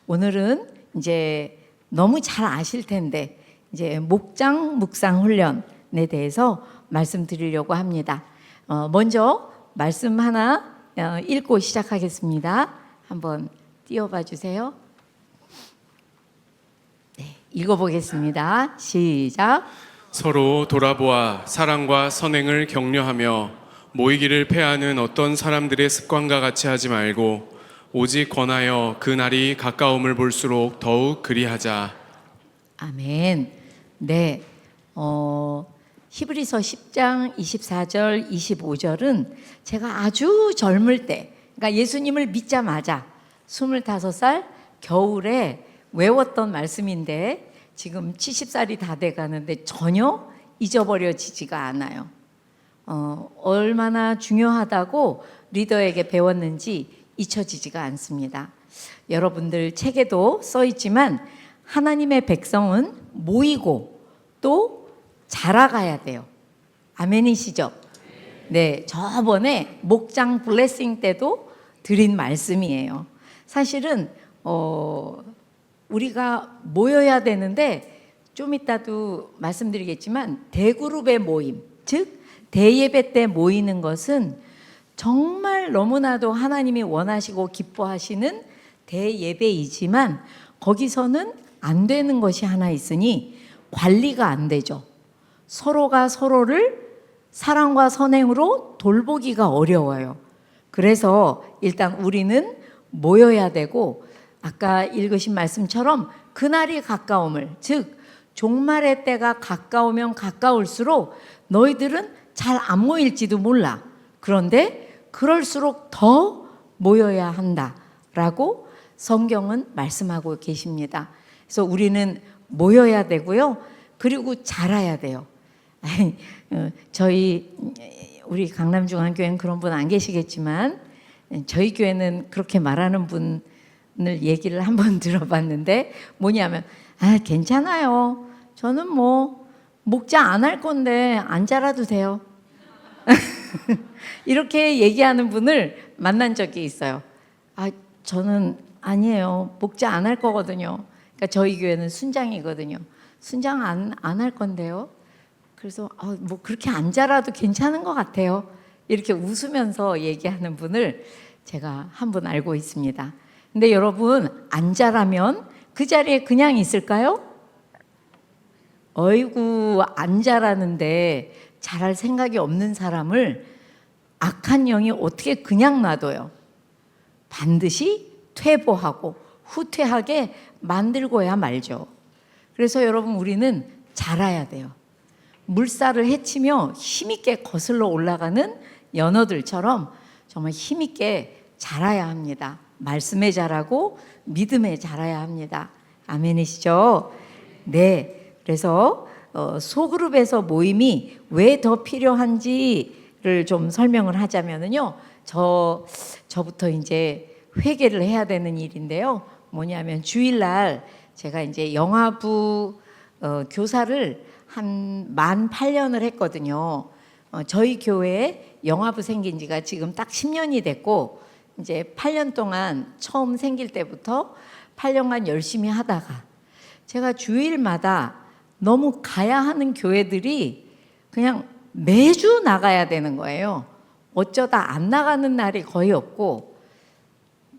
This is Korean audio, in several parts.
오늘은 이제 너무 잘 아실 텐데 이제 목장 묵상 훈련에 대해서 말씀드리려고 합니다. 먼저 말씀 하나 읽고 시작하겠습니다. 한번 띄워봐 주세요. 네, 읽어보겠습니다. 시작. 서로 돌아보아 사랑과 선행을 격려하며 모이기를 패하는 어떤 사람들의 습관과 같이 하지 말고 오직 권하여 그 날이 가까움을 볼수록 더욱 그리하자. 아멘. 네. 히브리서 10장 24절 25절은 제가 아주 젊을 때, 그러니까 예수님을 믿자마자 25살 겨울에 외웠던 말씀인데 지금 70살이 다 돼가는데 전혀 잊어버려지지가 않아요. 얼마나 중요하다고 리더에게 배웠는지 잊혀지지가 않습니다. 여러분들 책에도 써 있지만 하나님의 백성은 모이고 또 자라가야 돼요. 아멘이시죠? 네, 저번에 목장 블레싱 때도 드린 말씀이에요. 사실은 우리가 모여야 되는데 좀 이따도 말씀드리겠지만 대그룹의 모임, 즉 대예배 때 모이는 것은 정말 너무나도 하나님이 원하시고 기뻐하시는 대예배이지만 거기서는 안 되는 것이 하나 있으니 관리가 안 되죠. 서로가 서로를 사랑과 선행으로 돌보기가 어려워요. 그래서 일단 우리는 모여야 되고 아까 읽으신 말씀처럼 그날이 가까움을, 즉 종말의 때가 가까우면 가까울수록 너희들은 잘 안 모일지도 몰라. 그런데 그럴수록 더 모여야 한다라고 성경은 말씀하고 계십니다. 그래서 우리는 모여야 되고요. 그리고 자라야 돼요. 우리 강남중앙교회는 그런 분 안 계시겠지만 저희 교회는 그렇게 말하는 분을 얘기를 한번 들어봤는데 뭐냐면 괜찮아요. 저는 뭐 목자 안 할 건데 안 자라도 돼요. 이렇게 얘기하는 분을 만난 적이 있어요. 저는 아니에요. 목자 안 할 거거든요. 그러니까 저희 교회는 순장이거든요. 순장 안 할 건데요. 그래서 뭐 그렇게 안 자라도 괜찮은 것 같아요. 이렇게 웃으면서 얘기하는 분을 제가 한 분 알고 있습니다. 근데 여러분 안 자라면 그 자리에 그냥 있을까요? 어이구 안 자라는데 잘할 생각이 없는 사람을 악한 영이 어떻게 그냥 놔둬요? 반드시 퇴보하고 후퇴하게 만들고야 말죠. 그래서 여러분 우리는 자라야 돼요. 물살을 헤치며 힘있게 거슬러 올라가는 연어들처럼 정말 힘있게 자라야 합니다. 말씀에 자라고 믿음에 자라야 합니다. 아멘이시죠? 네. 그래서 소그룹에서 모임이 왜 더 필요한지를 좀 설명을 하자면은요. 저부터 이제 회개를 해야 되는 일인데요. 뭐냐면 주일날 제가 이제 영화부 교사를 만 8년을 했거든요. 저희 교회에 영화부 생긴 지가 지금 딱 10년이 됐고 이제 8년 동안 처음 생길 때부터 8년간 열심히 하다가 제가 주일마다 너무 가야 하는 교회들이 그냥 매주 나가야 되는 거예요. 어쩌다 안 나가는 날이 거의 없고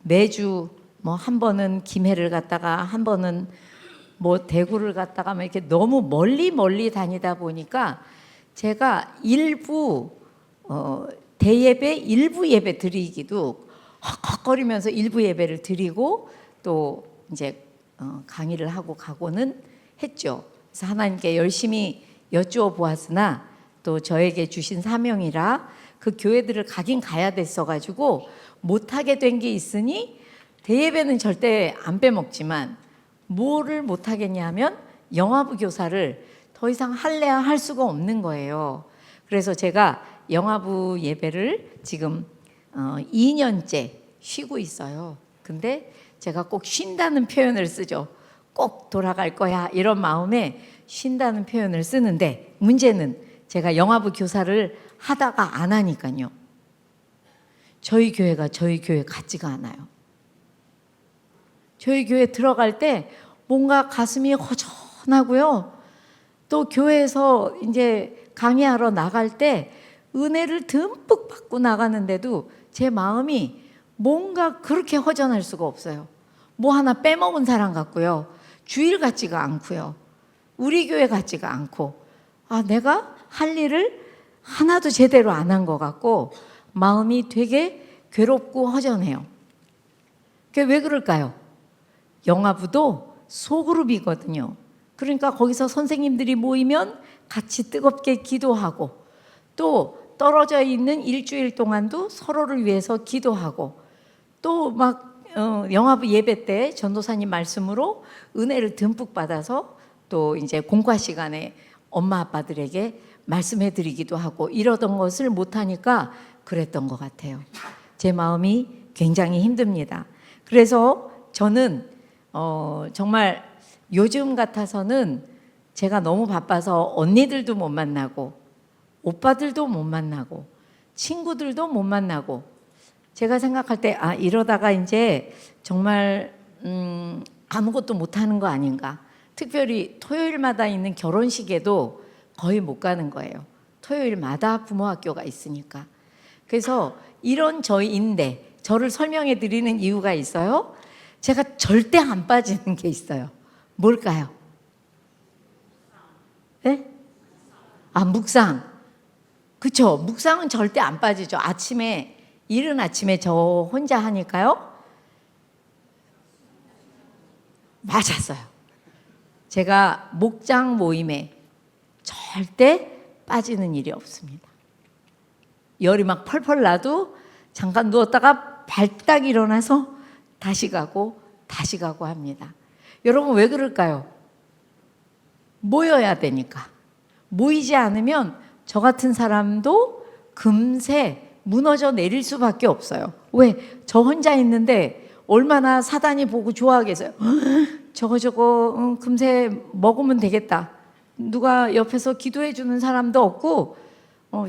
매주 뭐 한 번은 김해를 갔다가 한 번은 뭐 대구를 갔다가 막 이렇게 너무 멀리 다니다 보니까 제가 일부 대예배 일부 예배 드리기도 헉헉거리면서 일부 예배를 드리고 또 이제 강의를 하고 가고는 했죠. 그래서 하나님께 열심히 여쭈어 보았으나 또 저에게 주신 사명이라 그 교회들을 가긴 가야 됐어가지고 못하게 된 게 있으니 대예배는 절대 안 빼먹지만 뭐를 못하겠냐 하면 영화부 교사를 더 이상 할래야 할 수가 없는 거예요. 그래서 제가 영화부 예배를 지금 2년째 쉬고 있어요. 근데 제가 꼭 쉰다는 표현을 쓰죠. 꼭 돌아갈 거야 이런 마음에 쉰다는 표현을 쓰는데 문제는 제가 영화부 교사를 하다가 안 하니까요. 저희 교회가 저희 교회 같지가 않아요. 저희 교회 들어갈 때 뭔가 가슴이 허전하고요. 또 교회에서 이제 강의하러 나갈 때 은혜를 듬뿍 받고 나가는데도 제 마음이 뭔가 그렇게 허전할 수가 없어요. 뭐 하나 빼먹은 사람 같고요. 주일 같지가 않고요. 우리 교회 같지가 않고, 내가 할 일을 하나도 제대로 안 한 것 같고 마음이 되게 괴롭고 허전해요. 그게 왜 그럴까요? 영화부도 소그룹이거든요. 그러니까 거기서 선생님들이 모이면 같이 뜨겁게 기도하고, 또 떨어져 있는 일주일 동안도 서로를 위해서 기도하고, 또 막 영화부 예배 때 전도사님 말씀으로 은혜를 듬뿍 받아서 또 이제 공과 시간에 엄마 아빠들에게 말씀해 드리기도 하고, 이러던 것을 못하니까 그랬던 것 같아요. 제 마음이 굉장히 힘듭니다. 그래서 저는 정말 요즘 같아서는 제가 너무 바빠서 언니들도 못 만나고 오빠들도 못 만나고 친구들도 못 만나고, 제가 생각할 때 이러다가 이제 정말 아무것도 못하는 거 아닌가. 특별히 토요일마다 있는 결혼식에도 거의 못 가는 거예요. 토요일마다 부모학교가 있으니까. 그래서 이런 저인데 저를 설명해 드리는 이유가 있어요. 제가 절대 안 빠지는 게 있어요. 뭘까요? 네? 묵상. 그쵸? 묵상은 절대 안 빠지죠. 아침에, 이른 아침에 저 혼자 하니까요. 맞았어요. 제가 목장 모임에 절대 빠지는 일이 없습니다. 열이 막 펄펄 나도 잠깐 누웠다가 발딱 일어나서 다시 가고 합니다. 여러분 왜 그럴까요? 모여야 되니까. 모이지 않으면 저 같은 사람도 금세 무너져 내릴 수밖에 없어요. 왜? 저 혼자 있는데 얼마나 사단이 보고 좋아하겠어요. 저거 금세 먹으면 되겠다. 누가 옆에서 기도해 주는 사람도 없고,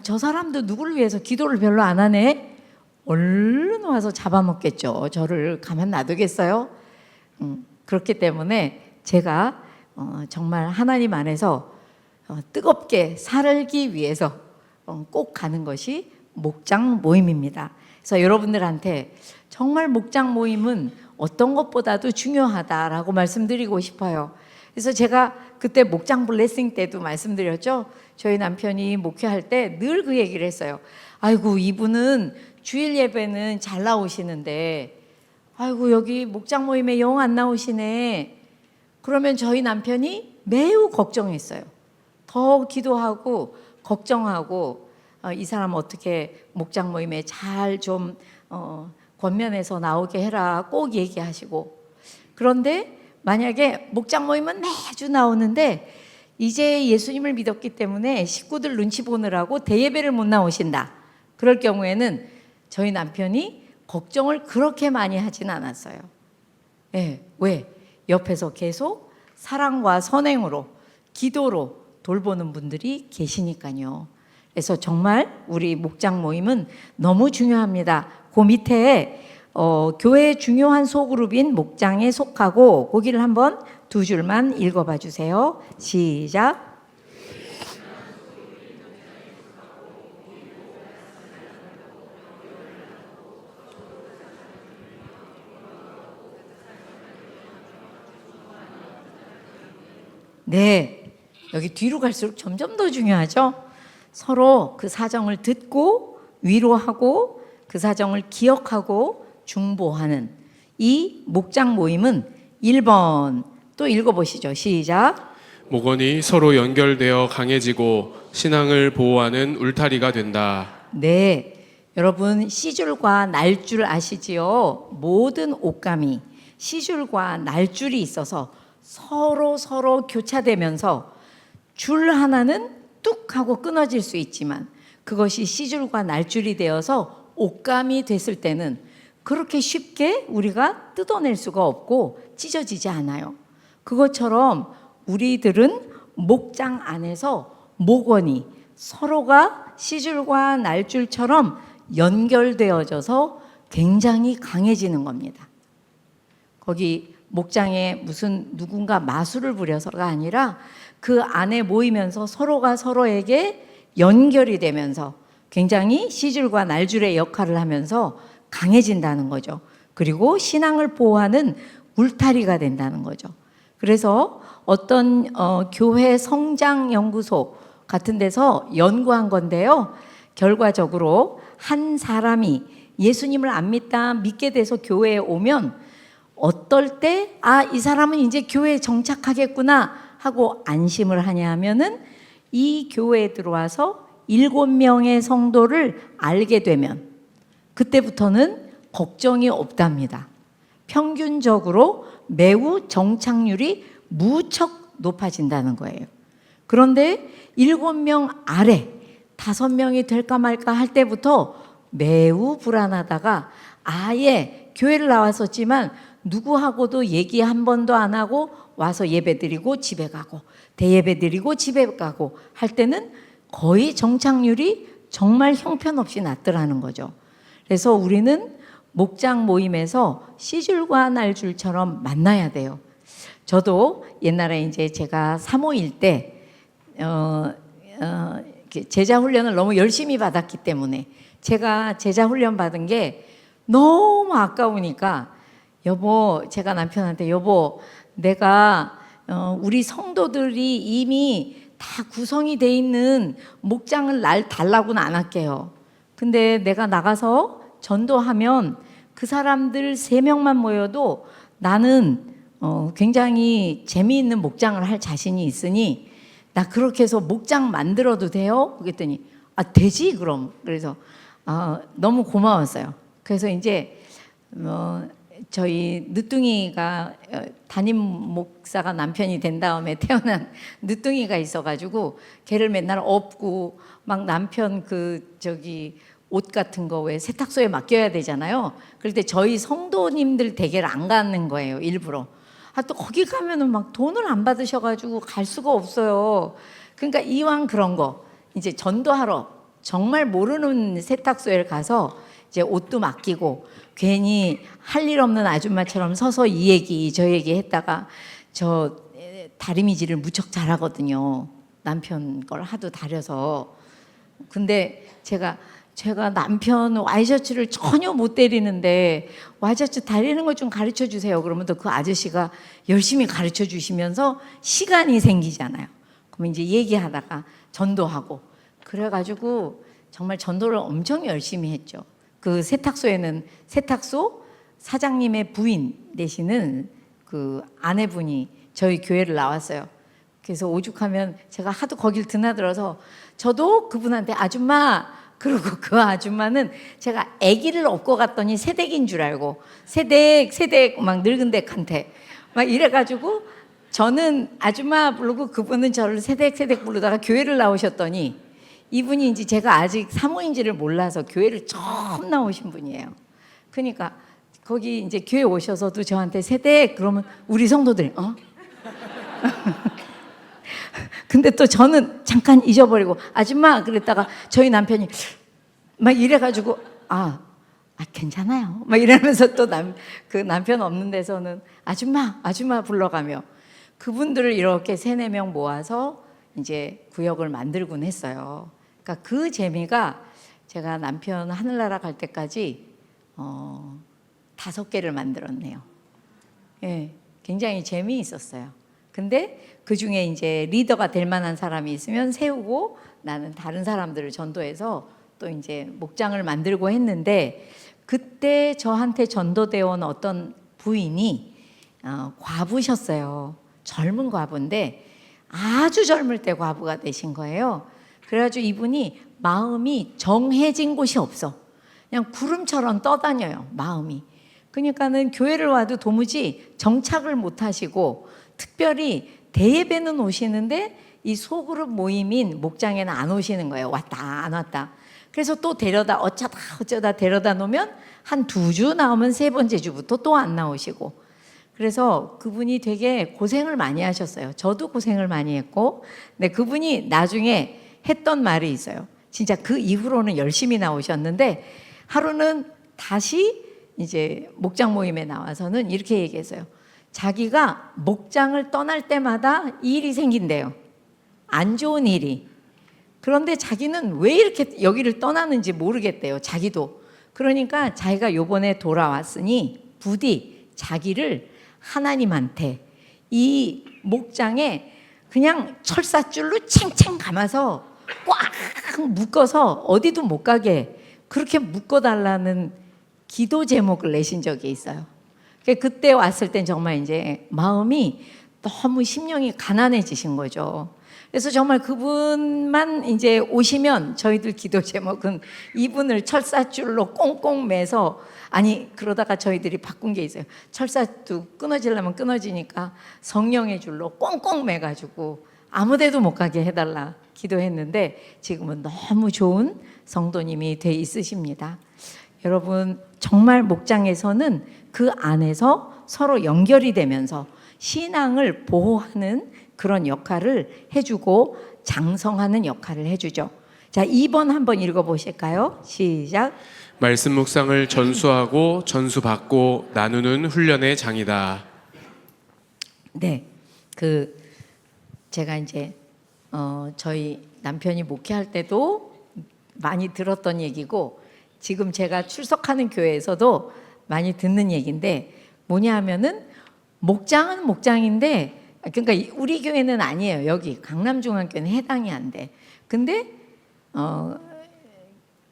저 사람도 누구를 위해서 기도를 별로 안 하네. 얼른 와서 잡아먹겠죠. 저를 가만 놔두겠어요? 그렇기 때문에 제가 정말 하나님 안에서 뜨겁게 살기 위해서 꼭 가는 것이 목장 모임입니다. 그래서 여러분들한테 정말 목장 모임은 어떤 것보다도 중요하다라고 말씀드리고 싶어요. 그래서 제가 그때 목장 블레싱 때도 말씀드렸죠. 저희 남편이 목회할 때 늘 그 얘기를 했어요. 아이고, 이분은 주일 예배는 잘 나오시는데 아이고, 여기 목장 모임에 영 안 나오시네. 그러면 저희 남편이 매우 걱정했어요. 더 기도하고 걱정하고, 이 사람 어떻게 목장 모임에 잘 좀 권면해서 나오게 해라 꼭 얘기하시고. 그런데 만약에 목장 모임은 매주 나오는데 이제 예수님을 믿었기 때문에 식구들 눈치 보느라고 대예배를 못 나오신다. 그럴 경우에는 저희 남편이 걱정을 그렇게 많이 하진 않았어요. 네, 왜? 옆에서 계속 사랑과 선행으로, 기도로 돌보는 분들이 계시니까요. 그래서 정말 우리 목장 모임은 너무 중요합니다. 그 밑에 교회의 중요한 소그룹인 목장에 속하고, 거기를 한번 두 줄만 읽어봐 주세요. 시작. 네, 여기 뒤로 갈수록 점점 더 중요하죠. 서로 그 사정을 듣고 위로하고 그 사정을 기억하고 중보하는 이 목장 모임은 1번 또 읽어보시죠. 시작. 목원이 서로 연결되어 강해지고 신앙을 보호하는 울타리가 된다. 네, 여러분 씨줄과 날줄 아시지요? 모든 옷감이 씨줄과 날줄이 있어서 서로 교차되면서 줄 하나는 뚝 하고 끊어질 수 있지만 그것이 씨줄과 날줄이 되어서 옷감이 됐을 때는 그렇게 쉽게 우리가 뜯어낼 수가 없고 찢어지지 않아요. 그것처럼 우리들은 목장 안에서 목원이 서로가 씨줄과 날줄처럼 연결되어져서 굉장히 강해지는 겁니다. 거기 목장에 무슨 누군가 마술을 부려서가 아니라 그 안에 모이면서 서로가 서로에게 연결이 되면서 굉장히 씨줄과 날줄의 역할을 하면서 강해진다는 거죠. 그리고 신앙을 보호하는 울타리가 된다는 거죠. 그래서 어떤 교회 성장 연구소 같은 데서 연구한 건데요. 결과적으로 한 사람이 예수님을 안 믿다 믿게 돼서 교회에 오면 어떨 때 이 사람은 이제 교회에 정착하겠구나 하고 안심을 하냐 하면은 이 교회에 들어와서 7명의 성도를 알게 되면 그때부터는 걱정이 없답니다. 평균적으로 매우 정착률이 무척 높아진다는 거예요. 그런데 7명 아래 5명이 될까 말까 할 때부터 매우 불안하다가 아예 교회를 나왔었지만 누구하고도 얘기 한 번도 안 하고 와서 예배드리고 집에 가고 대예배드리고 집에 가고 할 때는 거의 정착률이 정말 형편없이 낮더라는 거죠. 그래서 우리는 목장 모임에서 씨줄과 날줄처럼 만나야 돼요. 저도 옛날에 이제 제가 사모일 때 제자 훈련을 너무 열심히 받았기 때문에 제가 제자 훈련 받은 게 너무 아까우니까 여보, 제가 남편한테 여보, 내가 우리 성도들이 이미 다 구성이 돼 있는 목장을 날 달라고는 안 할게요. 근데 내가 나가서 전도하면 그 사람들 3명만 모여도 나는 굉장히 재미있는 목장을 할 자신이 있으니 나 그렇게 해서 목장 만들어도 돼요? 그랬더니 되지 그럼. 그래서 너무 고마웠어요. 그래서 이제 저희 늦둥이가 담임 목사가 남편이 된 다음에 태어난 늦둥이가 있어가지고 걔를 맨날 업고 막 남편 옷 같은 거 왜 세탁소에 맡겨야 되잖아요. 그럴 때 저희 성도님들 댁에를 안 가는 거예요, 일부러. 또 거기 가면은 막 돈을 안 받으셔가지고 갈 수가 없어요. 그러니까 이왕 그런 거 이제 전도하러 정말 모르는 세탁소에 가서 이제 옷도 맡기고 괜히 할 일 없는 아줌마처럼 서서 이 얘기 저 얘기 했다가 저 다리미질을 무척 잘하거든요. 남편 걸 하도 다려서. 근데 제가 남편 와이셔츠를 전혀 못 때리는데 와이셔츠 다리는 거 좀 가르쳐 주세요. 그러면 또 그 아저씨가 열심히 가르쳐 주시면서 시간이 생기잖아요. 그럼 이제 얘기하다가 전도하고 그래가지고 정말 전도를 엄청 열심히 했죠. 그 세탁소에는 세탁소 사장님의 부인 되시는 그 아내분이 저희 교회를 나왔어요. 그래서 오죽하면 제가 하도 거길 드나들어서 저도 그분한테 아줌마 그러고 그 아줌마는 제가 아기를 업고 갔더니 새댁인 줄 알고 새댁 막 늙은 댁한테 막 이래가지고 저는 아줌마 부르고 그분은 저를 새댁 부르다가 교회를 나오셨더니 이분이 이제 제가 아직 사모인지를 몰라서 교회를 처음 나오신 분이에요. 그러니까 거기 이제 교회 오셔서도 저한테 새댁 그러면 우리 성도들 근데 또 저는 잠깐 잊어버리고 아줌마 그랬다가 저희 남편이 막 이래가지고 괜찮아요 막 이러면서 또 그 남편 없는 데서는 아줌마 불러가며 그분들을 이렇게 3-4명 모아서 이제 구역을 만들곤 했어요. 그러니까 그 재미가 제가 남편 하늘나라 갈 때까지 5개를 만들었네요. 예, 굉장히 재미있었어요. 근데 그 중에 이제 리더가 될 만한 사람이 있으면 세우고 나는 다른 사람들을 전도해서 또 이제 목장을 만들고 했는데 그때 저한테 전도되어 온 어떤 부인이 과부셨어요. 젊은 과부인데 아주 젊을 때 과부가 되신 거예요. 그래가지고 이분이 마음이 정해진 곳이 없어. 그냥 구름처럼 떠다녀요, 마음이. 그러니까는 교회를 와도 도무지 정착을 못 하시고 특별히 대예배는 오시는데 이 소그룹 모임인 목장에는 안 오시는 거예요. 왔다 안 왔다. 그래서 또 어쩌다 데려다 놓으면 한 2주 나오면 3번째 주부터 또 안 나오시고. 그래서 그분이 되게 고생을 많이 하셨어요. 저도 고생을 많이 했고. 근데 그분이 나중에 했던 말이 있어요. 진짜 그 이후로는 열심히 나오셨는데 하루는 다시 이제 목장 모임에 나와서는 이렇게 얘기했어요. 자기가 목장을 떠날 때마다 일이 생긴대요. 안 좋은 일이. 그런데 자기는 왜 이렇게 여기를 떠나는지 모르겠대요. 자기도. 그러니까 자기가 요번에 돌아왔으니 부디 자기를 하나님한테 이 목장에 그냥 철사줄로 챙챙 감아서 꽉 묶어서 어디도 못 가게 그렇게 묶어달라는 기도 제목을 내신 적이 있어요. 그때 왔을 땐 정말 이제 마음이 너무 심령이 가난해지신 거죠. 그래서 정말 그분만 이제 오시면 저희들 기도 제목은 이분을 철사줄로 꽁꽁 매서, 아니 그러다가 저희들이 바꾼 게 있어요. 철사도 끊어지려면 끊어지니까 성령의 줄로 꽁꽁 매가지고 아무데도 못 가게 해달라 기도했는데 지금은 너무 좋은 성도님이 돼 있으십니다. 여러분 정말 목장에서는 그 안에서 서로 연결이 되면서 신앙을 보호하는 그런 역할을 해주고 장성하는 역할을 해주죠. 자, 2번 한번 읽어보실까요? 시작. 말씀 묵상을 전수하고 전수받고 나누는 훈련의 장이다. 네, 제가 이제 저희 남편이 목회할 때도 많이 들었던 얘기고 지금 제가 출석하는 교회에서도 많이 듣는 얘기인데 뭐냐 하면은 목장은 목장인데, 그러니까 우리 교회는 아니에요. 여기 강남중앙교회는 해당이 안 돼. 근데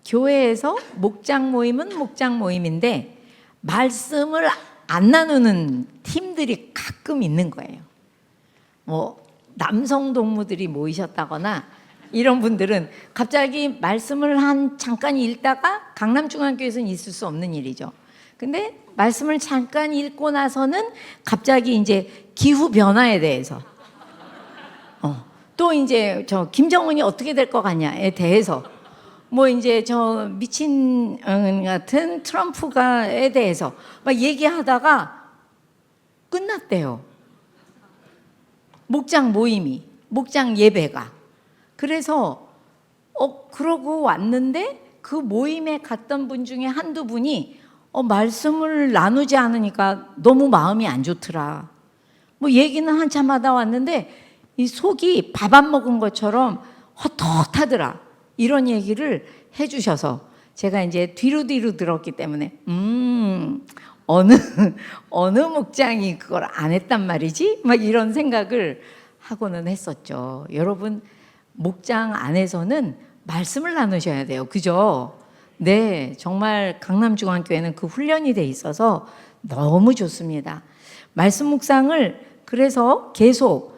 교회에서 목장 모임은 목장 모임인데 말씀을 안 나누는 팀들이 가끔 있는 거예요. 뭐 남성 동무들이 모이셨다거나 이런 분들은 갑자기 말씀을 잠깐 읽다가 강남중앙교회에서는 있을 수 없는 일이죠. 근데 말씀을 잠깐 읽고 나서는 갑자기 이제 기후 변화에 대해서 또 이제 저 김정은이 어떻게 될 것 같냐에 대해서 뭐 이제 저 미친 같은 트럼프가에 대해서 막 얘기하다가 끝났대요. 목장 모임이, 목장 예배가. 그래서 그러고 왔는데 그 모임에 갔던 분 중에 한두 분이 말씀을 나누지 않으니까 너무 마음이 안 좋더라. 뭐 얘기는 한참 하다 왔는데 이 속이 밥 안 먹은 것처럼 헛헛하더라. 이런 얘기를 해주셔서 제가 이제 뒤로 들었기 때문에 어느 목장이 그걸 안 했단 말이지? 막 이런 생각을 하고는 했었죠. 여러분 목장 안에서는 말씀을 나누셔야 돼요. 그죠? 네, 정말 강남중앙교회는 그 훈련이 돼 있어서 너무 좋습니다. 말씀 묵상을 그래서 계속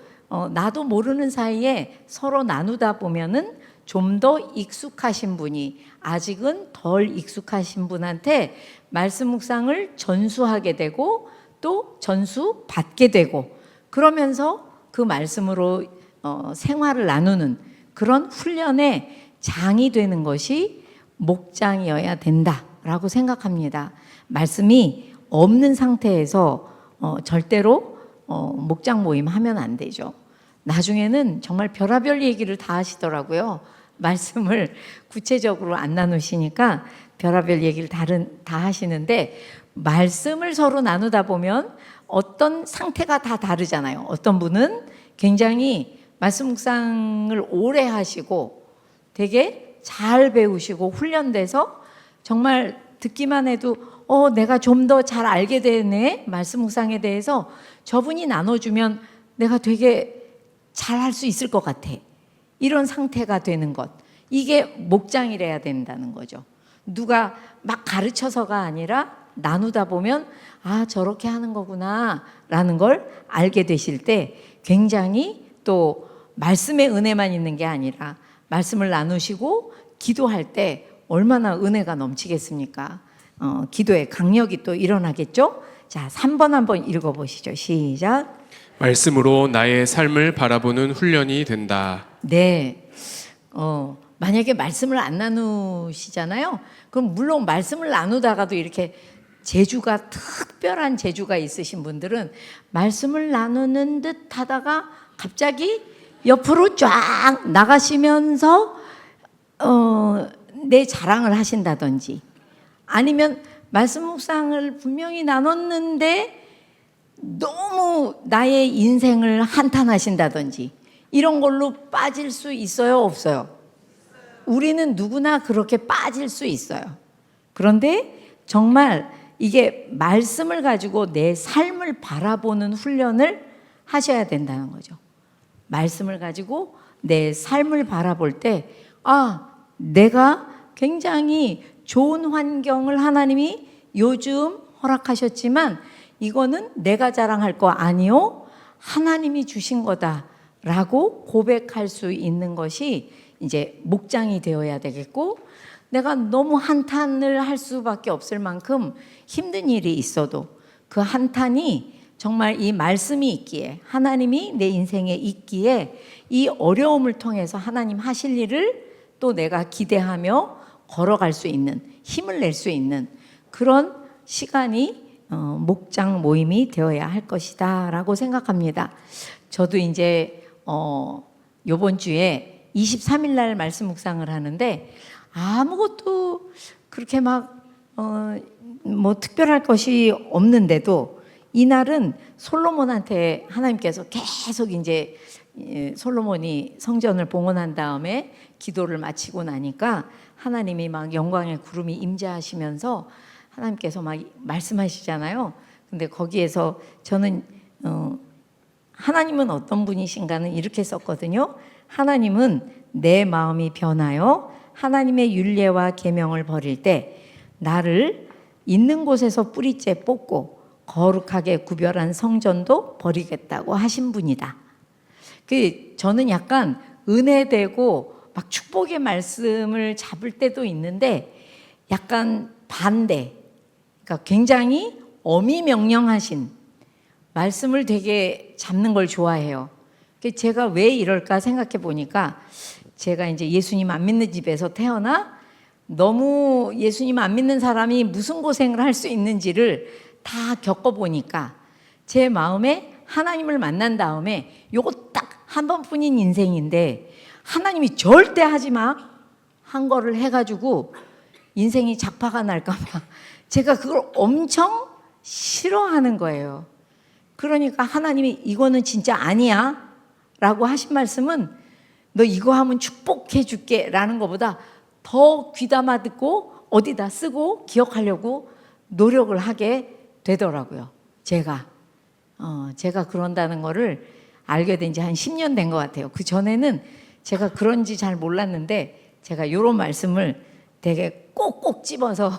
나도 모르는 사이에 서로 나누다 보면은 좀 더 익숙하신 분이 아직은 덜 익숙하신 분한테 말씀 묵상을 전수하게 되고 또 전수 받게 되고 그러면서 그 말씀으로 생활을 나누는 그런 훈련의 장이 되는 것이 목장이어야 된다라고 생각합니다. 말씀이 없는 상태에서 절대로 목장 모임 하면 안 되죠. 나중에는 정말 별의별 얘기를 다 하시더라고요. 말씀을 구체적으로 안 나누시니까 별의별 얘기를 다 하시는데 말씀을 서로 나누다 보면 어떤 상태가 다 다르잖아요. 어떤 분은 굉장히 말씀 묵상을 오래 하시고 되게 잘 배우시고 훈련돼서 정말 듣기만 해도 내가 좀 더 잘 알게 되네 말씀 묵상에 대해서 저분이 나눠주면 내가 되게 잘 할 수 있을 것 같아. 이런 상태가 되는 것, 이게 목장이래야 된다는 거죠. 누가 막 가르쳐서가 아니라 나누다 보면 저렇게 하는 거구나 라는 걸 알게 되실 때 굉장히 또 말씀의 은혜만 있는 게 아니라 말씀을 나누시고 기도할 때 얼마나 은혜가 넘치겠습니까? 기도의 강력이 또 일어나겠죠? 자, 3번 한번 읽어보시죠. 시작. 말씀으로 나의 삶을 바라보는 훈련이 된다. 네. 만약에 말씀을 안 나누시잖아요. 그럼 물론 말씀을 나누다가도 이렇게 재주가 특별한 재주가 있으신 분들은 말씀을 나누는 듯 하다가 갑자기 옆으로 쫙 나가시면서 내 자랑을 하신다든지 아니면 말씀 묵상을 분명히 나눴는데 너무 나의 인생을 한탄하신다든지 이런 걸로 빠질 수 있어요, 없어요? 우리는 누구나 그렇게 빠질 수 있어요. 그런데 정말 이게 말씀을 가지고 내 삶을 바라보는 훈련을 하셔야 된다는 거죠. 말씀을 가지고 내 삶을 바라볼 때, 내가 굉장히 좋은 환경을 하나님이 요즘 허락하셨지만 이거는 내가 자랑할 거 아니요, 하나님이 주신 거다라고 고백할 수 있는 것이 이제 목장이 되어야 되겠고, 내가 너무 한탄을 할 수밖에 없을 만큼 힘든 일이 있어도 그 한탄이 정말 이 말씀이 있기에, 하나님이 내 인생에 있기에 이 어려움을 통해서 하나님 하실 일을 또 내가 기대하며 걸어갈 수 있는, 힘을 낼 수 있는 그런 시간이 목장 모임이 되어야 할 것이다 라고 생각합니다. 저도 이제 요번 주에 23일 날 말씀 묵상을 하는데 아무것도 그렇게 뭐 특별할 것이 없는데도 이날은 솔로몬한테 하나님께서 계속 이제 솔로몬이 성전을 봉헌한 다음에 기도를 마치고 나니까 하나님이 막 영광의 구름이 임재하시면서 하나님께서 막 말씀하시잖아요. 근데 거기에서 저는 하나님은 어떤 분이신가는 이렇게 썼거든요. 하나님은 내 마음이 변하여 하나님의 율례와 계명을 버릴 때 나를 있는 곳에서 뿌리째 뽑고 거룩하게 구별한 성전도 버리겠다고 하신 분이다. 저는 약간 은혜되고 막 축복의 말씀을 잡을 때도 있는데 약간 반대, 그러니까 굉장히 엄히 명령하신 말씀을 되게 잡는 걸 좋아해요. 제가 왜 이럴까 생각해 보니까 제가 이제 예수님 안 믿는 집에서 태어나 너무 예수님 안 믿는 사람이 무슨 고생을 할 수 있는지를 다 겪어보니까 제 마음에 하나님을 만난 다음에 요거 딱 한 번뿐인 인생인데 하나님이 절대 하지 마 한 거를 해가지고 인생이 작파가 날까 봐 제가 그걸 엄청 싫어하는 거예요. 그러니까 하나님이 이거는 진짜 아니야 라고 하신 말씀은 너 이거 하면 축복해 줄게 라는 것보다 더 귀담아 듣고 어디다 쓰고 기억하려고 노력을 하게 되더라고요. 제가 그런다는 거를 알게 된 지 한 10년 된 것 같아요. 그 전에는 제가 그런지 잘 몰랐는데 제가 이런 말씀을 되게 꼭꼭 집어서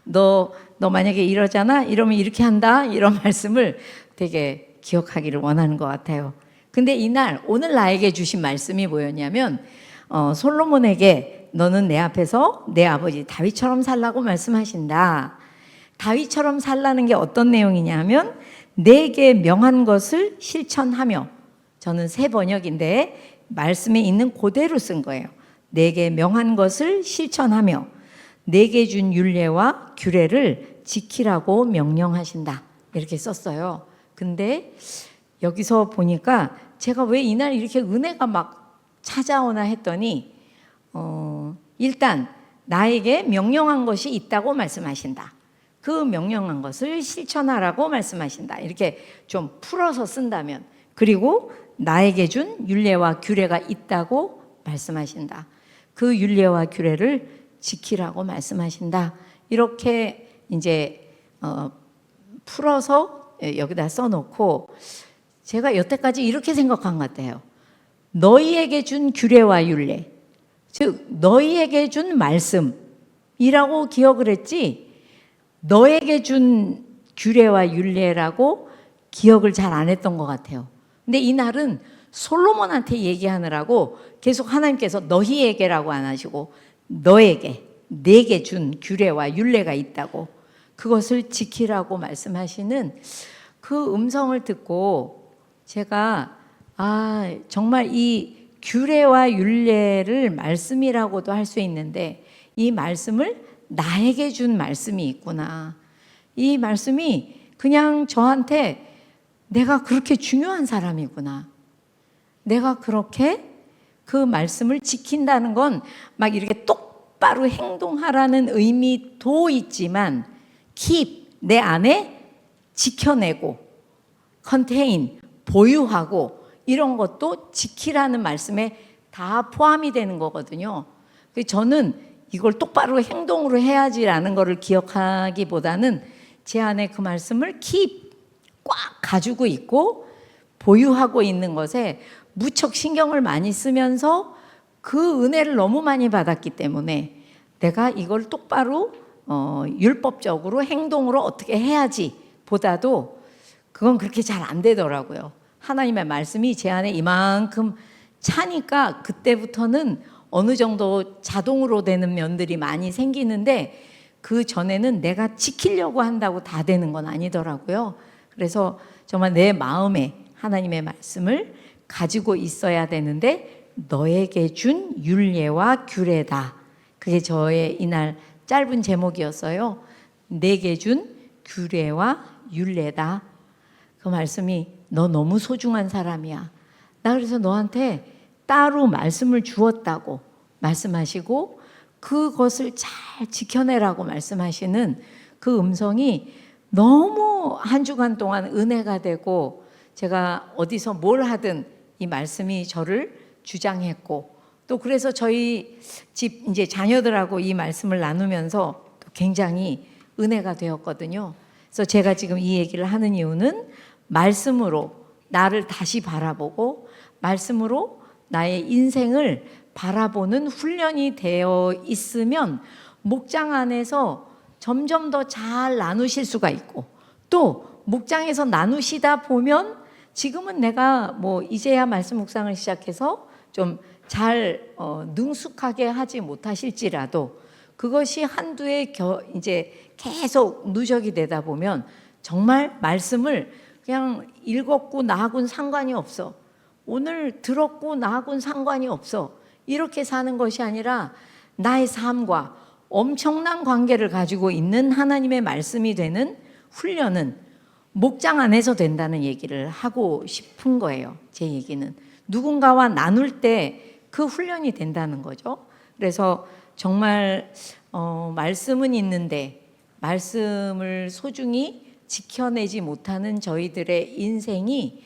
너 만약에 이러잖아? 이러면 이렇게 한다? 이런 말씀을 되게 기억하기를 원하는 것 같아요. 근데 이날 오늘 나에게 주신 말씀이 뭐였냐면 솔로몬에게 너는 내 앞에서 내 아버지 다윗처럼 살라고 말씀하신다. 다윗처럼 살라는 게 어떤 내용이냐면 내게 명한 것을 실천하며, 저는 새 번역인데 말씀에 있는 그대로 쓴 거예요. 내게 명한 것을 실천하며 내게 준 율례와 규례를 지키라고 명령하신다. 이렇게 썼어요. 근데 여기서 보니까 제가 왜 이날 이렇게 은혜가 막 찾아오나 했더니 일단 나에게 명령한 것이 있다고 말씀하신다. 그 명령한 것을 실천하라고 말씀하신다. 이렇게 좀 풀어서 쓴다면, 그리고 나에게 준 율례와 규례가 있다고 말씀하신다. 그 율례와 규례를 지키라고 말씀하신다. 이렇게 이제 풀어서 여기다 써놓고 제가 여태까지 이렇게 생각한 것 같아요. 너희에게 준 규례와 율례, 즉 너희에게 준 말씀이라고 기억을 했지 너에게 준 규례와 율례라고 기억을 잘 안 했던 것 같아요. 근데 이날은 솔로몬한테 얘기하느라고 계속 하나님께서 너희에게라고 안 하시고 너에게, 내게 준 규례와 율례가 있다고 그것을 지키라고 말씀하시는 그 음성을 듣고 제가 정말 이 규례와 율례를 말씀이라고도 할 수 있는데 이 말씀을 나에게 준 말씀이 있구나. 이 말씀이 그냥 저한테 내가 그렇게 중요한 사람이구나. 내가 그렇게 그 말씀을 지킨다는 건 막 이렇게 똑바로 행동하라는 의미도 있지만 keep, 내 안에 지켜내고 컨테인, 보유하고 이런 것도 지키라는 말씀에 다 포함이 되는 거거든요. 그래서 저는 이걸 똑바로 행동으로 해야지라는 거를 기억하기보다는 제 안에 그 말씀을 꽉 가지고 있고 보유하고 있는 것에 무척 신경을 많이 쓰면서 그 은혜를 너무 많이 받았기 때문에 내가 이걸 똑바로 율법적으로 행동으로 어떻게 해야지 보다도 그건 그렇게 잘 안 되더라고요. 하나님의 말씀이 제 안에 이만큼 차니까 그때부터는 어느 정도 자동으로 되는 면들이 많이 생기는데 그 전에는 내가 지키려고 한다고 다 되는 건 아니더라고요. 그래서 정말 내 마음에 하나님의 말씀을 가지고 있어야 되는데 너에게 준 율례와 규례다. 그게 저의 이날 짧은 제목이었어요. 내게 준 규례와 율례다. 그 말씀이 너 너무 소중한 사람이야. 나 그래서 너한테 따로 말씀을 주었다고 말씀하시고 그것을 잘 지켜내라고 말씀하시는 그 음성이 너무 한 주간 동안 은혜가 되고 제가 어디서 뭘 하든 이 말씀이 저를 주장했고 또 그래서 저희 집 이제 자녀들하고 이 말씀을 나누면서 굉장히 은혜가 되었거든요. 그래서 제가 지금 이 얘기를 하는 이유는 말씀으로 나를 다시 바라보고 말씀으로 나의 인생을 바라보는 훈련이 되어 있으면 목장 안에서 점점 더 잘 나누실 수가 있고 또 목장에서 나누시다 보면 지금은 내가 뭐 이제야 말씀 묵상을 시작해서 좀 잘 능숙하게 하지 못하실지라도 그것이 한두에 이제 계속 누적이 되다 보면 정말 말씀을 그냥 읽었고 나하고는 상관이 없어. 오늘 들었고 나하고는 상관이 없어. 이렇게 사는 것이 아니라 나의 삶과 엄청난 관계를 가지고 있는 하나님의 말씀이 되는 훈련은 목장 안에서 된다는 얘기를 하고 싶은 거예요. 제 얘기는. 누군가와 나눌 때 그 훈련이 된다는 거죠. 그래서 정말 말씀은 있는데 말씀을 소중히 지켜내지 못하는 저희들의 인생이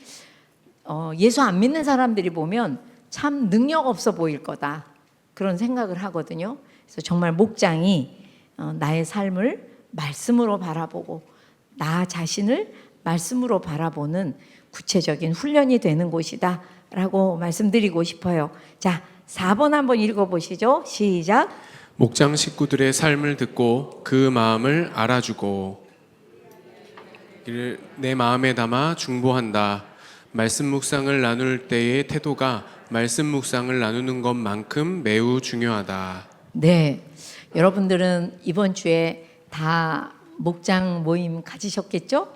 예수 안 믿는 사람들이 보면 참 능력 없어 보일 거다 그런 생각을 하거든요. 그래서 정말 목장이 나의 삶을 말씀으로 바라보고 나 자신을 말씀으로 바라보는 구체적인 훈련이 되는 곳이다 라고 말씀드리고 싶어요. 자, 4번 한번 읽어보시죠. 시작. 목장 식구들의 삶을 듣고 그 마음을 알아주고 이를 내 마음에 담아 중보한다. 말씀 묵상을 나눌 때의 태도가 말씀 묵상을 나누는 것만큼 매우 중요하다. 네, 여러분들은 이번 주에 다 목장 모임 가지셨겠죠?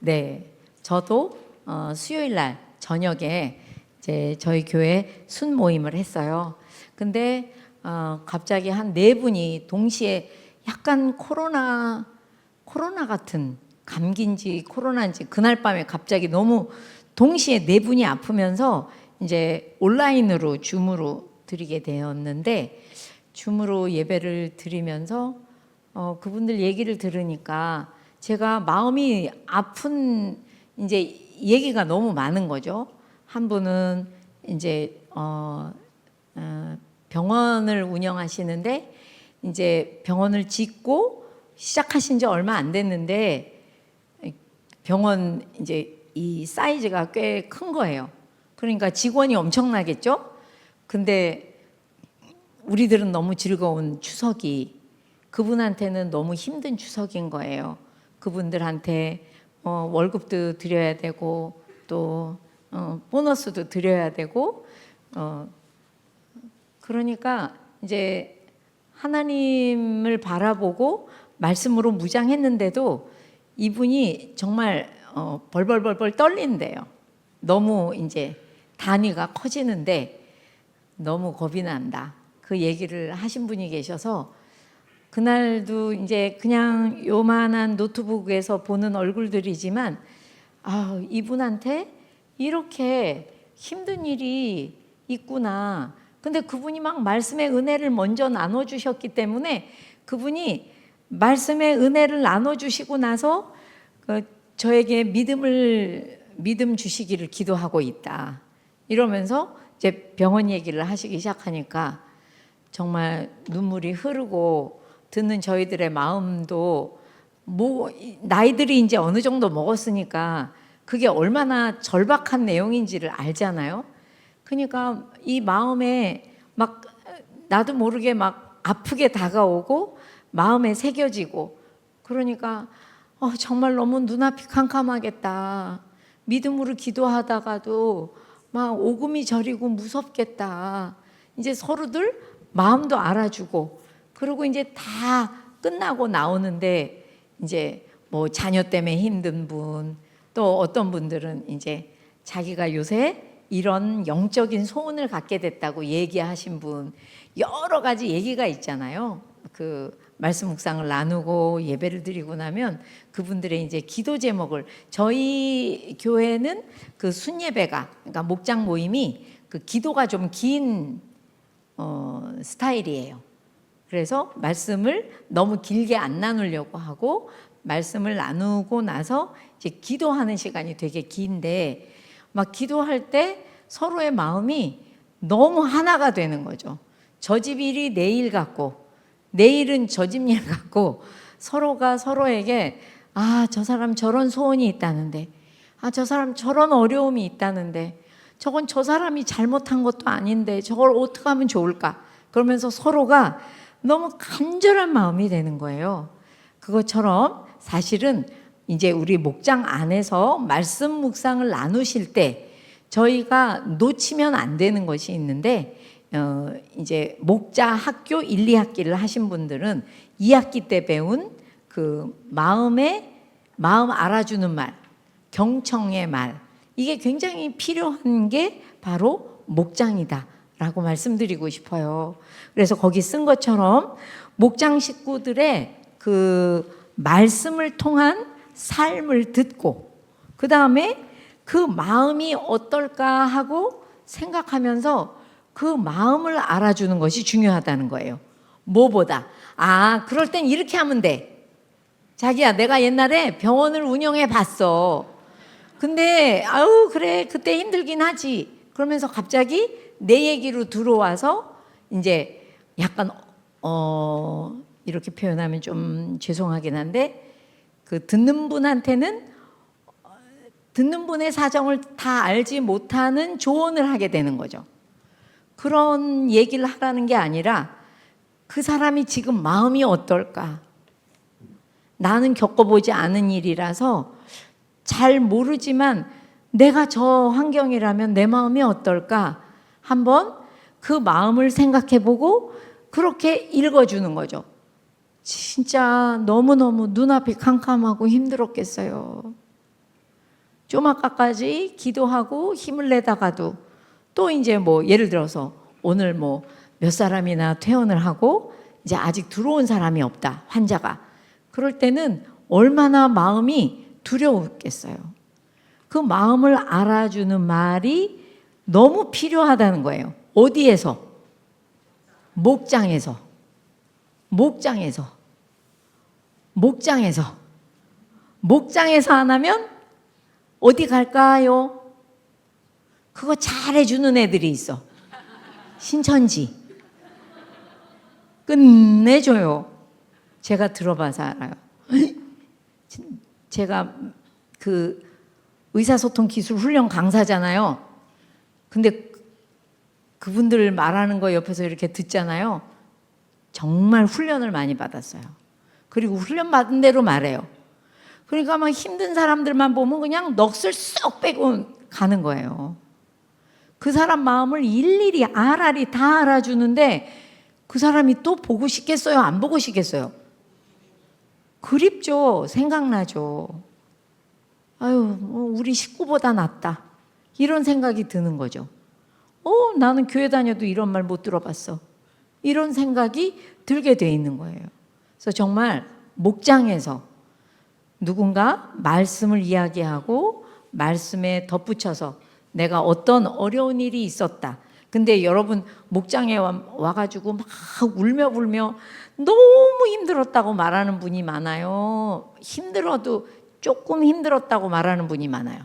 네, 저도 수요일 날 저녁에 이제 저희 교회 순 모임을 했어요. 근데 갑자기 한 네 분이 동시에 약간 코로나 같은 감기인지 코로나인지 그날 밤에 갑자기 너무 동시에 네 분이 아프면서 이제 온라인으로 줌으로 드리게 되었는데 줌으로 예배를 드리면서 그분들 얘기를 들으니까 제가 마음이 아픈 이제 얘기가 너무 많은 거죠. 한 분은 이제 병원을 운영하시는데 이제 병원을 짓고 시작하신 지 얼마 안 됐는데 병원 이제 이 사이즈가 꽤 큰 거예요. 그러니까 직원이 엄청나겠죠? 근데 우리들은 너무 즐거운 추석이 그분한테는 너무 힘든 추석인 거예요. 그분들한테 월급도 드려야 되고 또 보너스도 드려야 되고 그러니까 이제 하나님을 바라보고 말씀으로 무장했는데도 이분이 정말 벌벌벌벌 떨린대요. 너무 이제 단위가 커지는데 너무 겁이 난다. 그 얘기를 하신 분이 계셔서 그날도 이제 그냥 요만한 노트북에서 보는 얼굴들이지만 이분한테 이렇게 힘든 일이 있구나. 근데 그분이 막 말씀의 은혜를 먼저 나눠주셨기 때문에 그분이 말씀의 은혜를 나눠주시고 나서 저에게 믿음 주시기를 기도하고 있다. 이러면서 이제 병원 얘기를 하시기 시작하니까 정말 눈물이 흐르고 듣는 저희들의 마음도 뭐 나이들이 이제 어느 정도 먹었으니까 그게 얼마나 절박한 내용인지를 알잖아요. 그러니까 이 마음에 막 나도 모르게 막 아프게 다가오고 마음에 새겨지고 그러니까 정말 너무 눈앞이 캄캄하겠다. 믿음으로 기도하다가도 막 오금이 저리고 무섭겠다. 이제 서로들 마음도 알아주고 그리고 이제 다 끝나고 나오는데 이제 뭐 자녀 때문에 힘든 분, 또 어떤 분들은 이제 자기가 요새 이런 영적인 소원을 갖게 됐다고 얘기하신 분, 여러 가지 얘기가 있잖아요. 그 말씀 묵상을 나누고 예배를 드리고 나면 그분들의 이제 기도 제목을, 저희 교회는 그 순예배가, 그러니까 목장 모임이 그 기도가 좀 긴 스타일이에요. 그래서 말씀을 너무 길게 안 나누려고 하고 말씀을 나누고 나서 이제 기도하는 시간이 되게 긴데 막 기도할 때 서로의 마음이 너무 하나가 되는 거죠. 저 집 일이 내일 같고 내일은 저 집 일 같고 서로가 서로에게 저 사람 저런 소원이 있다는데 저 사람 저런 어려움이 있다는데 저건 저 사람이 잘못한 것도 아닌데 저걸 어떻게 하면 좋을까? 그러면서 서로가 너무 간절한 마음이 되는 거예요. 그것처럼 사실은 이제 우리 목장 안에서 말씀 묵상을 나누실 때 저희가 놓치면 안 되는 것이 있는데 이제 목자 학교 1, 2학기를 하신 분들은 2학기 때 배운 그 마음 알아주는 말, 경청의 말, 이게 굉장히 필요한 게 바로 목장이다라고 말씀드리고 싶어요. 그래서 거기 쓴 것처럼 목장 식구들의 그 말씀을 통한 삶을 듣고 그 다음에 그 마음이 어떨까 하고 생각하면서 그 마음을 알아주는 것이 중요하다는 거예요. 뭐보다 그럴 땐 이렇게 하면 돼. 자기야, 내가 옛날에 병원을 운영해 봤어. 근데 그래 그때 힘들긴 하지. 그러면서 갑자기 내 얘기로 들어와서 이제 약간 이렇게 표현하면 좀 죄송하긴 한데 그 듣는 분한테는 듣는 분의 사정을 다 알지 못하는 조언을 하게 되는 거죠. 그런 얘기를 하라는 게 아니라 그 사람이 지금 마음이 어떨까? 나는 겪어보지 않은 일이라서 잘 모르지만 내가 저 환경이라면 내 마음이 어떨까? 한번 그 마음을 생각해보고 그렇게 읽어주는 거죠. 진짜 너무너무 눈앞이 캄캄하고 힘들었겠어요. 좀 아까까지 기도하고 힘을 내다가도 또 이제 뭐 예를 들어서 오늘 뭐 몇 사람이나 퇴원을 하고 이제 아직 들어온 사람이 없다, 환자가. 그럴 때는 얼마나 마음이 두려웠겠어요. 그 마음을 알아주는 말이 너무 필요하다는 거예요. 어디에서? 목장에서. 목장에서 안 하면 어디 갈까요? 그거 잘해주는 애들이 있어. 신천지. 끝내줘요. 제가 들어봐서 알아요. 제가 그 의사소통 기술 훈련 강사잖아요. 근데 그분들 말하는 거 옆에서 이렇게 듣잖아요. 정말 훈련을 많이 받았어요. 그리고 훈련 받은 대로 말해요. 그러니까 막 힘든 사람들만 보면 그냥 넋을 쏙 빼고 가는 거예요. 그 사람 마음을 일일이 알아리 다 알아주는데 그 사람이 또 보고 싶겠어요? 안 보고 싶겠어요? 그립죠. 생각나죠. 우리 식구보다 낫다. 이런 생각이 드는 거죠. 나는 교회 다녀도 이런 말 못 들어봤어. 이런 생각이 들게 돼 있는 거예요. 그래서 정말 목장에서 누군가 말씀을 이야기하고 말씀에 덧붙여서 내가 어떤 어려운 일이 있었다. 근데 여러분 목장에 와가지고 막 울며 불며 너무 힘들었다고 말하는 분이 많아요. 힘들어도 조금 힘들었다고 말하는 분이 많아요.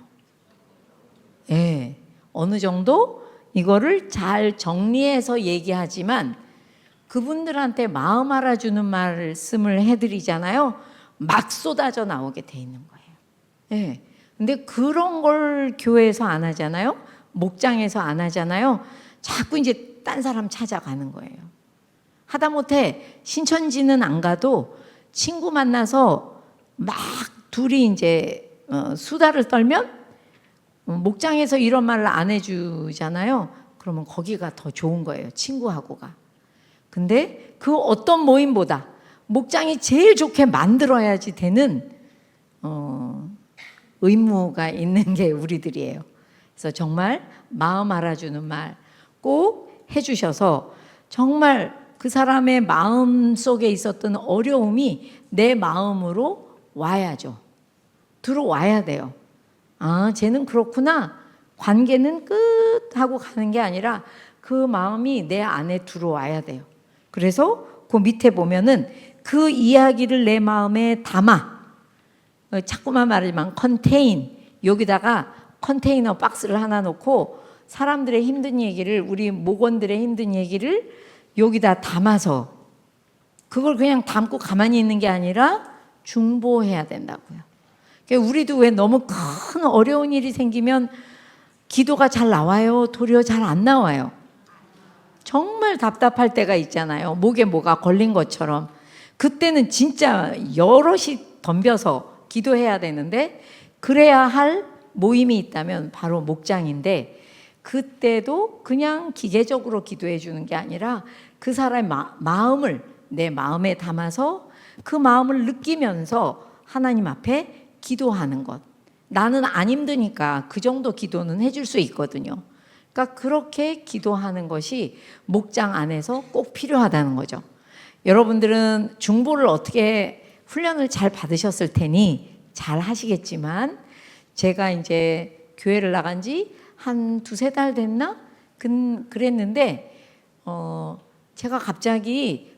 예, 어느 정도 이거를 잘 정리해서 얘기하지만 그분들한테 마음 알아주는 말씀을 해드리잖아요. 막 쏟아져 나오게 돼 있는 거예요. 예. 근데 그런 걸 교회에서 안 하잖아요. 목장에서 안 하잖아요. 자꾸 이제 딴 사람 찾아가는 거예요. 하다못해 신천지는 안 가도 친구 만나서 막 둘이 이제 수다를 떨면 목장에서 이런 말을 안 해주잖아요. 그러면 거기가 더 좋은 거예요. 친구하고가. 근데 그 어떤 모임보다 목장이 제일 좋게 만들어야지 되는 의무가 있는 게 우리들이에요. 그래서 정말 마음 알아주는 말 꼭 해주셔서 정말 그 사람의 마음 속에 있었던 어려움이 내 마음으로 와야죠. 들어와야 돼요. 아, 쟤는 그렇구나. 관계는 끝 하고 가는 게 아니라 그 마음이 내 안에 들어와야 돼요. 그래서 그 밑에 보면은 그 이야기를 내 마음에 담아, 자꾸만 말하지만 컨테인, 여기다가 컨테이너 박스를 하나 놓고 사람들의 힘든 얘기를, 우리 목원들의 힘든 얘기를 여기다 담아서 그걸 그냥 담고 가만히 있는 게 아니라 중보해야 된다고요. 그러니까 우리도 왜 너무 큰 어려운 일이 생기면 기도가 잘 나와요? 도리어 잘 안 나와요. 정말 답답할 때가 있잖아요. 목에 뭐가 걸린 것처럼. 그때는 진짜 여럿이 덤벼서 기도해야 되는데, 그래야 할 모임이 있다면 바로 목장인데, 그때도 그냥 기계적으로 기도해 주는 게 아니라 그 사람의 마음을 내 마음에 담아서 그 마음을 느끼면서 하나님 앞에 기도하는 것. 나는 안 힘드니까 그 정도 기도는 해줄 수 있거든요. 그러니까 그렇게 기도하는 것이 목장 안에서 꼭 필요하다는 거죠. 여러분들은 중보를 어떻게 훈련을 잘 받으셨을 테니 잘 하시겠지만, 제가 이제 교회를 나간 지 한 두세 달 됐나? 그랬는데 제가 갑자기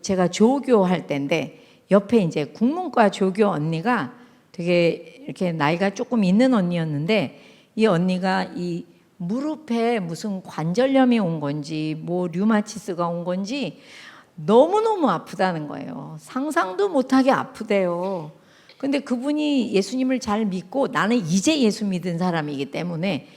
제가 조교 할 때인데 옆에 이제 국문과 조교 언니가 되게 이렇게 나이가 조금 있는 언니였는데, 이 언니가 이 무릎에 무슨 관절염이 온 건지 뭐 류마티스가 온 건지 너무너무 아프다는 거예요. 상상도 못하게 아프대요. 근데 그분이 예수님을 잘 믿고, 나는 이제 예수 믿은 사람이기 때문에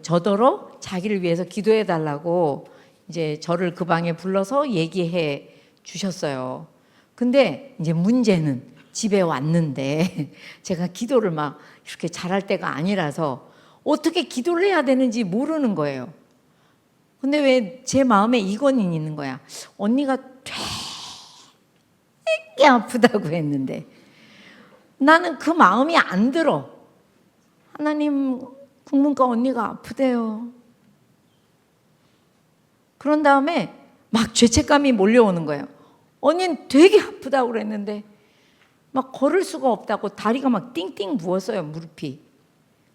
저더러 자기를 위해서 기도해 달라고 이제 저를 그 방에 불러서 얘기해 주셨어요. 근데 이제 문제는 집에 왔는데 제가 기도를 막 이렇게 잘할 때가 아니라서 어떻게 기도를 해야 되는지 모르는 거예요. 근데 왜 제 마음에 이건 있는 거야. 언니가 되게 아프다고 했는데 나는 그 마음이 안 들어. 하나님, 국문과 언니가 아프대요. 그런 다음에 막 죄책감이 몰려오는 거예요. 언니는 되게 아프다고 그랬는데 막 걸을 수가 없다고 다리가 막 띵띵 부었어요, 무릎이.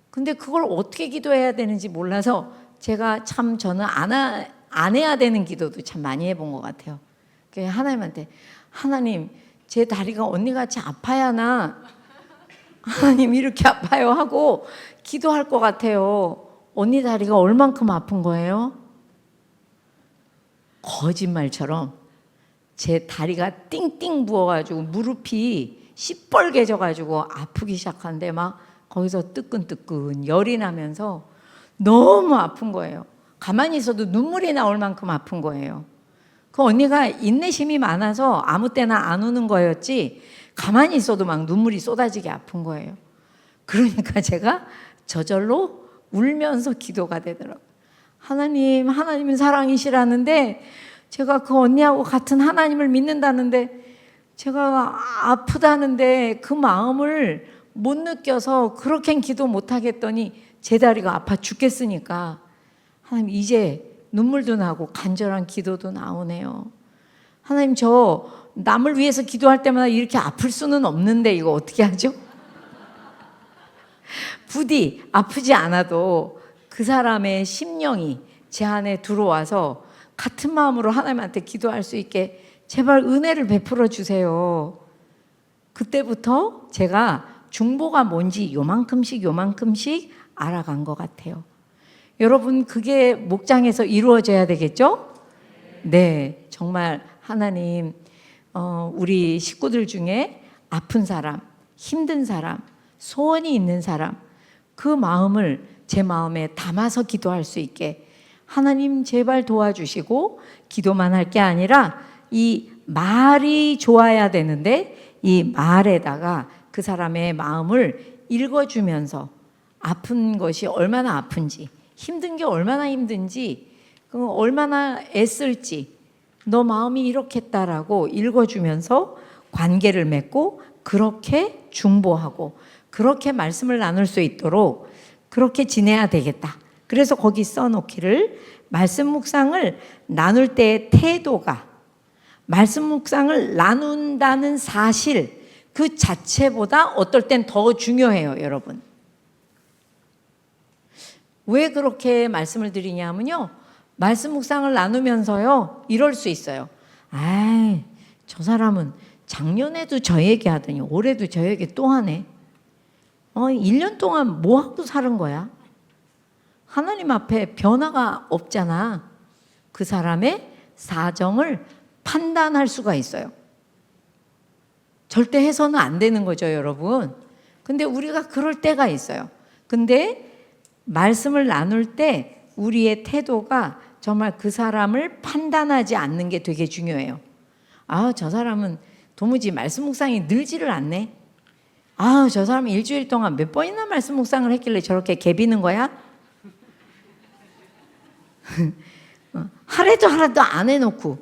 근데 그걸 어떻게 기도해야 되는지 몰라서 제가 참, 저는 안 해야 되는 기도도 참 많이 해본 것 같아요. 그래서 하나님한테, 하나님, 제 다리가 언니같이 아파야 하나? 하나님, 이렇게 아파요 하고 기도할 것 같아요. 언니 다리가 얼만큼 아픈 거예요? 거짓말처럼 제 다리가 띵띵 부어가지고 무릎이 시뻘개져가지고 아프기 시작하는데 막 거기서 뜨끈뜨끈 열이 나면서 너무 아픈 거예요. 가만히 있어도 눈물이 나올 만큼 아픈 거예요. 그 언니가 인내심이 많아서 아무 때나 안 우는 거였지, 가만히 있어도 막 눈물이 쏟아지게 아픈 거예요. 그러니까 제가 저절로 울면서 기도가 되더라고요. 하나님, 하나님은 사랑이시라는데 제가 그 언니하고 같은 하나님을 믿는다는데 제가 아프다는데 그 마음을 못 느껴서 그렇게는 기도 못 하겠더니 제 다리가 아파 죽겠으니까 하나님, 이제 눈물도 나고 간절한 기도도 나오네요. 하나님, 저 남을 위해서 기도할 때마다 이렇게 아플 수는 없는데 이거 어떻게 하죠? 부디 아프지 않아도 그 사람의 심령이 제 안에 들어와서 같은 마음으로 하나님한테 기도할 수 있게 제발 은혜를 베풀어 주세요. 그때부터 제가 중보가 뭔지 요만큼씩 요만큼씩 알아간 것 같아요. 여러분, 그게 목장에서 이루어져야 되겠죠? 네, 정말 하나님, 우리 식구들 중에 아픈 사람, 힘든 사람, 소원이 있는 사람, 그 마음을 제 마음에 담아서 기도할 수 있게 하나님 제발 도와주시고, 기도만 할 게 아니라 이 말이 좋아야 되는데 이 말에다가 그 사람의 마음을 읽어주면서 아픈 것이 얼마나 아픈지, 힘든 게 얼마나 힘든지, 얼마나 애쓸지, 너 마음이 이렇겠다라고 읽어주면서 관계를 맺고 그렇게 중보하고 그렇게 말씀을 나눌 수 있도록 그렇게 지내야 되겠다. 그래서 거기 써놓기를 말씀 묵상을 나눌 때의 태도가 말씀 묵상을 나눈다는 사실 그 자체보다 어떨 땐 더 중요해요, 여러분. 왜 그렇게 말씀을 드리냐면요, 말씀 묵상을 나누면서요 이럴 수 있어요. 아이, 저 사람은 작년에도 저 얘기하더니 올해도 저 얘기 또 하네. 1년 동안 뭐 하고 사는 거야? 하나님 앞에 변화가 없잖아. 그 사람의 사정을 판단할 수가 있어요. 절대 해서는 안 되는 거죠, 여러분. 근데 우리가 그럴 때가 있어요. 근데 말씀을 나눌 때 우리의 태도가 정말 그 사람을 판단하지 않는 게 되게 중요해요. 아, 저 사람은 도무지 말씀 묵상이 늘지를 않네. 아, 저 사람이 일주일 동안 몇 번이나 말씀 묵상을 했길래 저렇게 개비는 거야? 하루도 안 해놓고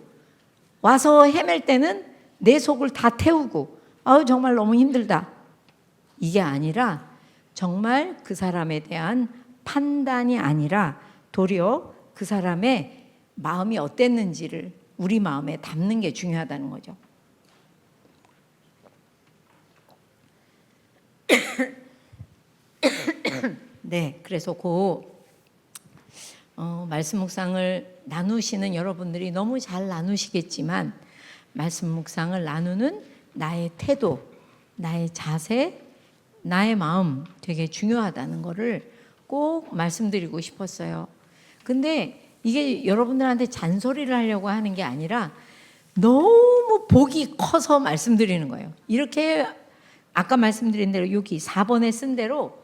와서 헤맬 때는 내 속을 다 태우고, 아우 정말 너무 힘들다. 이게 아니라 정말 그 사람에 대한 판단이 아니라 도리어 그 사람의 마음이 어땠는지를 우리 마음에 담는 게 중요하다는 거죠. 네, 그래서 말씀 묵상을 나누시는 여러분들이 너무 잘 나누시겠지만 말씀 묵상을 나누는 나의 태도, 나의 자세, 나의 마음 되게 중요하다는 거를 꼭 말씀드리고 싶었어요. 근데 이게 여러분들한테 잔소리를 하려고 하는 게 아니라 너무 복이 커서 말씀드리는 거예요. 이렇게 아까 말씀드린 대로 여기 4번에 쓴 대로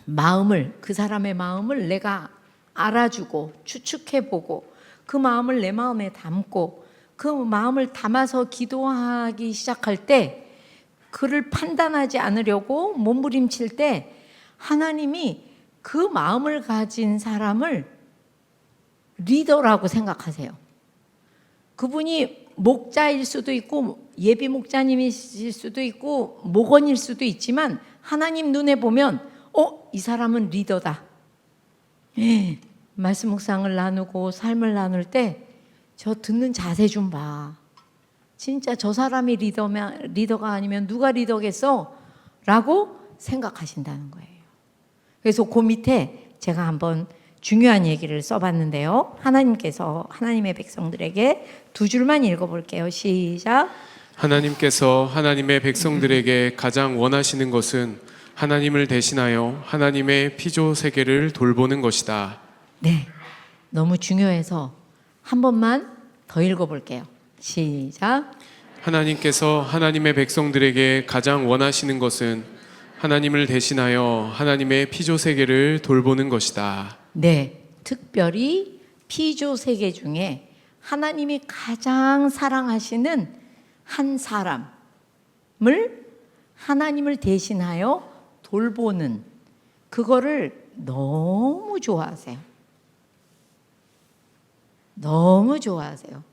마음을, 그 사람의 마음을 내가 알아주고 추측해보고 그 마음을 내 마음에 담고 그 마음을 담아서 기도하기 시작할 때 그를 판단하지 않으려고 몸부림칠 때 하나님이 그 마음을 가진 사람을 리더라고 생각하세요. 그분이 목자일 수도 있고 예비 목자님이실 수도 있고 목원일 수도 있지만 하나님 눈에 보면 이 사람은 리더다. 말씀 묵상을 나누고 삶을 나눌 때 저 듣는 자세 좀 봐. 진짜 저 사람이 리더가 아니면 누가 리더겠어? 라고 생각하신다는 거예요. 그래서 그 밑에 제가 한번 중요한 얘기를 써봤는데요. 하나님께서 하나님의 백성들에게 2줄만 읽어볼게요. 시작. 하나님께서 하나님의 백성들에게 가장 원하시는 것은 하나님을 대신하여 하나님의 피조 세계를 돌보는 것이다. 네, 너무 중요해서 한 번만 더 읽어볼게요. 시작. 하나님께서 하나님의 백성들에게 가장 원하시는 것은 하나님을 대신하여 하나님의 피조 세계를 돌보는 것이다. 네, 특별히 피조 세계 중에 하나님이 가장 사랑하시는 한 사람을 하나님을 대신하여 돌보는 그거를 너무 좋아하세요. 너무 좋아하세요.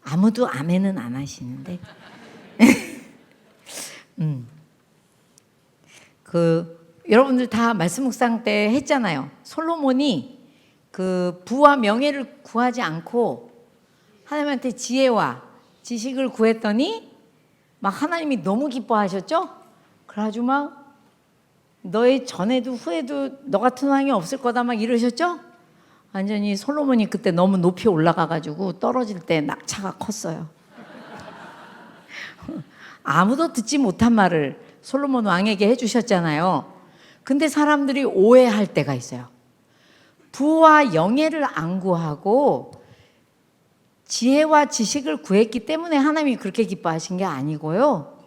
아무도 아멘은 안 하시는데. 여러분들 다 말씀 묵상 때 했잖아요. 솔로몬이 그 부와 명예를 구하지 않고 하나님한테 지혜와 지식을 구했더니 막 하나님이 너무 기뻐하셨죠? 그래가지고 막 너의 전에도 후에도 너 같은 왕이 없을 거다 막 이러셨죠? 완전히 솔로몬이 그때 너무 높이 올라가가지고 떨어질 때 낙차가 컸어요. 아무도 듣지 못한 말을 솔로몬 왕에게 해주셨잖아요. 근데 사람들이 오해할 때가 있어요. 부와 영예를 안 구하고 지혜와 지식을 구했기 때문에 하나님이 그렇게 기뻐하신 게 아니고요.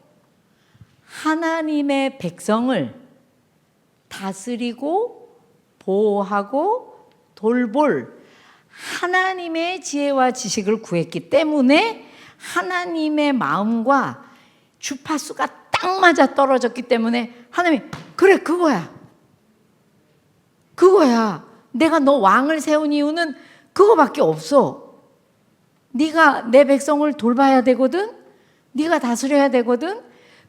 하나님의 백성을 다스리고 보호하고 돌볼 하나님의 지혜와 지식을 구했기 때문에 하나님의 마음과 주파수가 딱 맞아 떨어졌기 때문에 하나님이 그래 그거야. 내가 너 왕을 세운 이유는 그거밖에 없어. 네가 내 백성을 돌봐야 되거든. 네가 다스려야 되거든.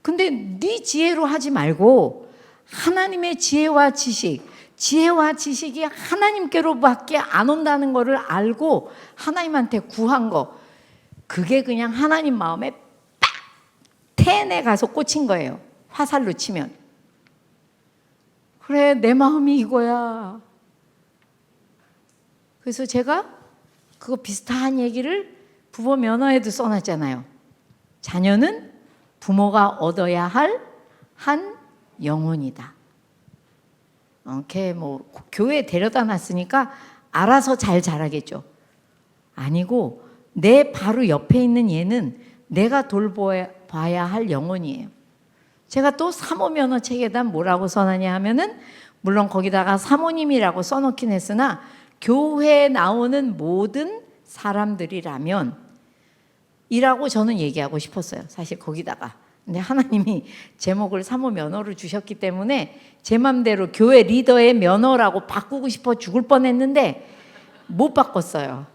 근데 네 지혜로 하지 말고 하나님의 지혜와 지식이 하나님께로밖에 안 온다는 것을 알고 하나님한테 구한 거, 그게 그냥 하나님 마음에 빡 텐에 가서 꽂힌 거예요. 화살로 치면. 그래, 내 마음이 이거야. 그래서 제가 그거 비슷한 얘기를 부모 면허에도 써놨잖아요. 자녀는 부모가 얻어야 할 한 영혼이다. 걔 뭐 교회에 데려다 놨으니까 알아서 잘 자라겠죠. 아니고 내 바로 옆에 있는 얘는 내가 돌봐야 할 영혼이에요. 제가 또 사모 면허 책에다 뭐라고 써놨냐 하면은, 물론 거기다가 사모님이라고 써놓긴 했으나 교회에 나오는 모든 사람들이라면 이라고 저는 얘기하고 싶었어요. 사실 거기다가. 근데 하나님이 제목을 사모 면허로 주셨기 때문에 제 맘대로 교회 리더의 면허라고 바꾸고 싶어 죽을 뻔했는데 못 바꿨어요.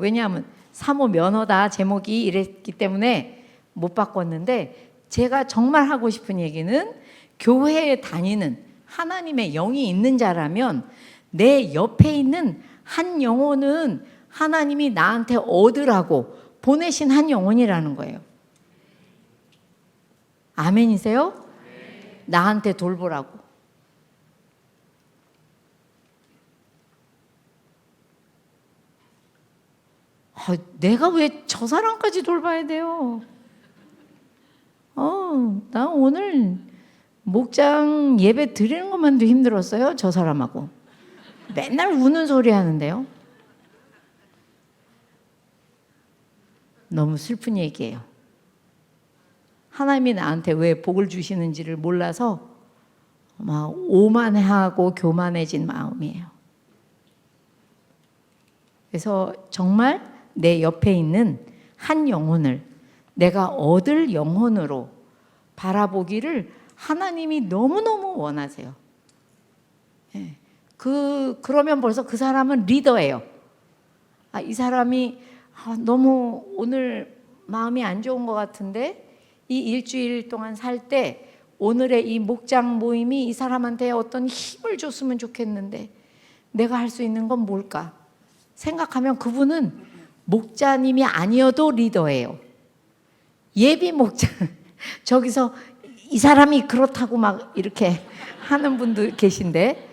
왜냐하면 사모 면허다 제목이 이랬기 때문에 못 바꿨는데, 제가 정말 하고 싶은 얘기는 교회에 다니는 하나님의 영이 있는 자라면 내 옆에 있는 한 영혼은 하나님이 나한테 얻으라고 보내신 한 영혼이라는 거예요. 아멘이세요? 네. 나한테 돌보라고. 내가 왜 저 사람까지 돌봐야 돼요? 나 오늘 목장 예배 드리는 것만도 힘들었어요. 저 사람하고. 맨날 우는 소리 하는데요. 너무 슬픈 얘기예요. 하나님이 나한테 왜 복을 주시는지를 몰라서 막 오만하고 교만해진 마음이에요. 그래서 정말 내 옆에 있는 한 영혼을 내가 얻을 영혼으로 바라보기를 하나님이 너무너무 원하세요. 그러면 벌써 그 사람은 리더예요. 이 사람이 너무 오늘 마음이 안 좋은 것 같은데, 이 일주일 동안 살 때 오늘의 이 목장 모임이 이 사람한테 어떤 힘을 줬으면 좋겠는데 내가 할 수 있는 건 뭘까 생각하면 그분은 목자님이 아니어도 리더예요. 예비 목자. 저기서 이 사람이 그렇다고 막 이렇게 하는 분도 계신데,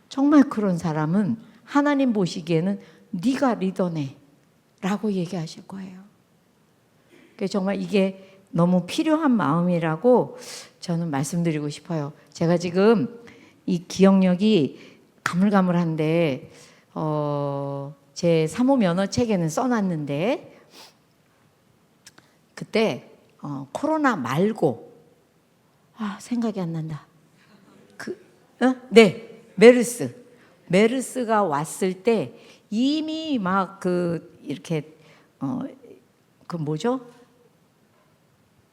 정말 그런 사람은 하나님 보시기에는 네가 리더네 라고 얘기하실 거예요. 정말 이게 너무 필요한 마음이라고 저는 말씀드리고 싶어요. 제가 지금 이 기억력이 가물가물한데 제 사모 면허 책에는 써놨는데, 그때 코로나 말고 생각이 안 난다. 네, 메르스가 왔을 때 이미 막 이렇게 뭐죠?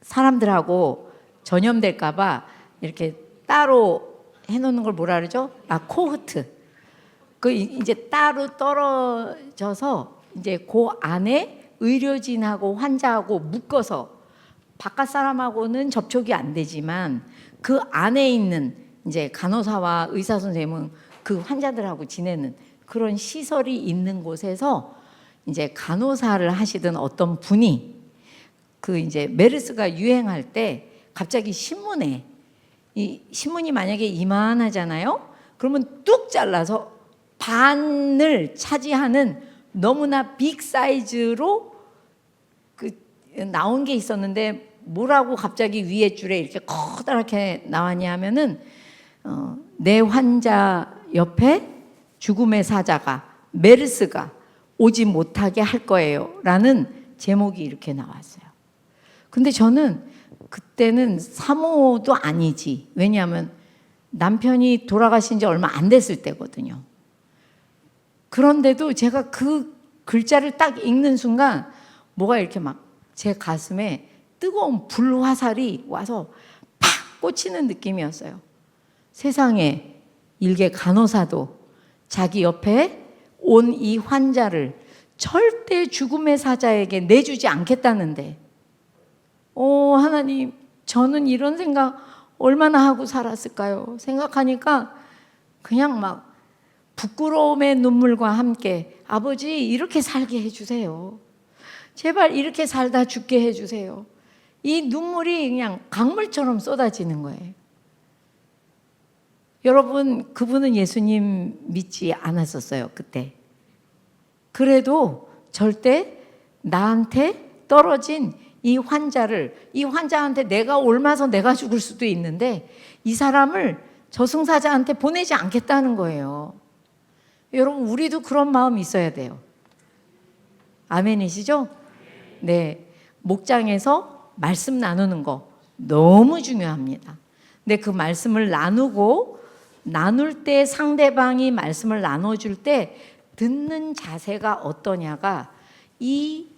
사람들하고 전염될까봐 이렇게 따로 해놓는 걸 뭐라 그러죠? 코호트. 이제 따로 떨어져서 이제 그 안에 의료진하고 환자하고 묶어서 바깥 사람하고는 접촉이 안 되지만 그 안에 있는 이제 간호사와 의사 선생님은 그 환자들하고 지내는 그런 시설이 있는 곳에서 이제 간호사를 하시던 어떤 분이 이제 메르스가 유행할 때 갑자기 신문에, 이 신문이 만약에 이만하잖아요. 그러면 뚝 잘라서 반을 차지하는 너무나 빅 사이즈로 나온 게 있었는데 뭐라고 갑자기 위에 줄에 이렇게 커다랗게 나왔냐 하면은 내 환자 옆에 죽음의 사자가 메르스가 오지 못하게 할 거예요 라는 제목이 이렇게 나왔어요. 근데 저는 그때는 사모도 아니지, 왜냐하면 남편이 돌아가신 지 얼마 안 됐을 때거든요. 그런데도 제가 그 글자를 딱 읽는 순간 뭐가 이렇게 막 제 가슴에 뜨거운 불화살이 와서 팍 꽂히는 느낌이었어요. 세상에 일개 간호사도 자기 옆에 온 이 환자를 절대 죽음의 사자에게 내주지 않겠다는데, 하나님, 저는 이런 생각 얼마나 하고 살았을까요? 생각하니까 그냥 막 부끄러움의 눈물과 함께 아버지 이렇게 살게 해주세요. 제발 이렇게 살다 죽게 해주세요. 이 눈물이 그냥 강물처럼 쏟아지는 거예요. 여러분, 그분은 예수님 믿지 않았었어요, 그때. 그래도 절대 나한테 떨어진 이 환자를, 이 환자한테 내가 옮아서 내가 죽을 수도 있는데 이 사람을 저승사자한테 보내지 않겠다는 거예요. 여러분, 우리도 그런 마음이 있어야 돼요. 아멘이시죠? 네, 목장에서 말씀 나누는 거 너무 중요합니다. 근데 그 말씀을 나눌 때 상대방이 말씀을 나눠줄 때 듣는 자세가 어떠냐가 이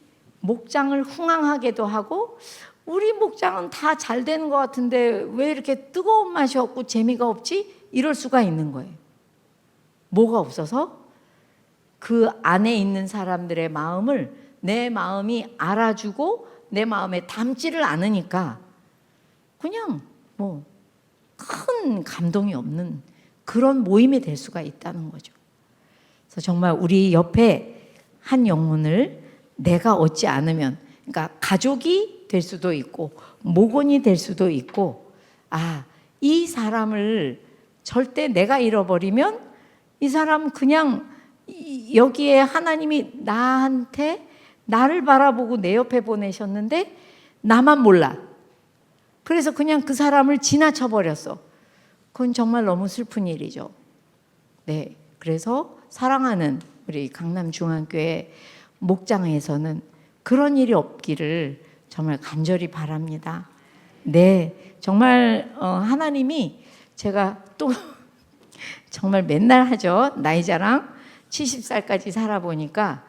목장을 흥황하게도 하고, 우리 목장은 다 잘 되는 것 같은데 왜 이렇게 뜨거운 맛이 없고 재미가 없지? 이럴 수가 있는 거예요. 뭐가 없어서? 그 안에 있는 사람들의 마음을 내 마음이 알아주고 내 마음에 담지를 않으니까 그냥 뭐 큰 감동이 없는 그런 모임이 될 수가 있다는 거죠. 그래서 정말 우리 옆에 한 영혼을 내가 얻지 않으면, 그러니까 가족이 될 수도 있고 모곤이 될 수도 있고, 이 사람을 절대 내가 잃어버리면 이 사람 그냥 여기에 하나님이 나를 바라보고 내 옆에 보내셨는데 나만 몰라. 그래서 그냥 그 사람을 지나쳐 버렸어. 그건 정말 너무 슬픈 일이죠. 네, 그래서 사랑하는 우리 강남중앙교회 목장에서는 그런 일이 없기를 정말 간절히 바랍니다. 네, 정말 하나님이, 제가 또 정말 맨날 하죠. 나이 자랑 70살까지 살아보니까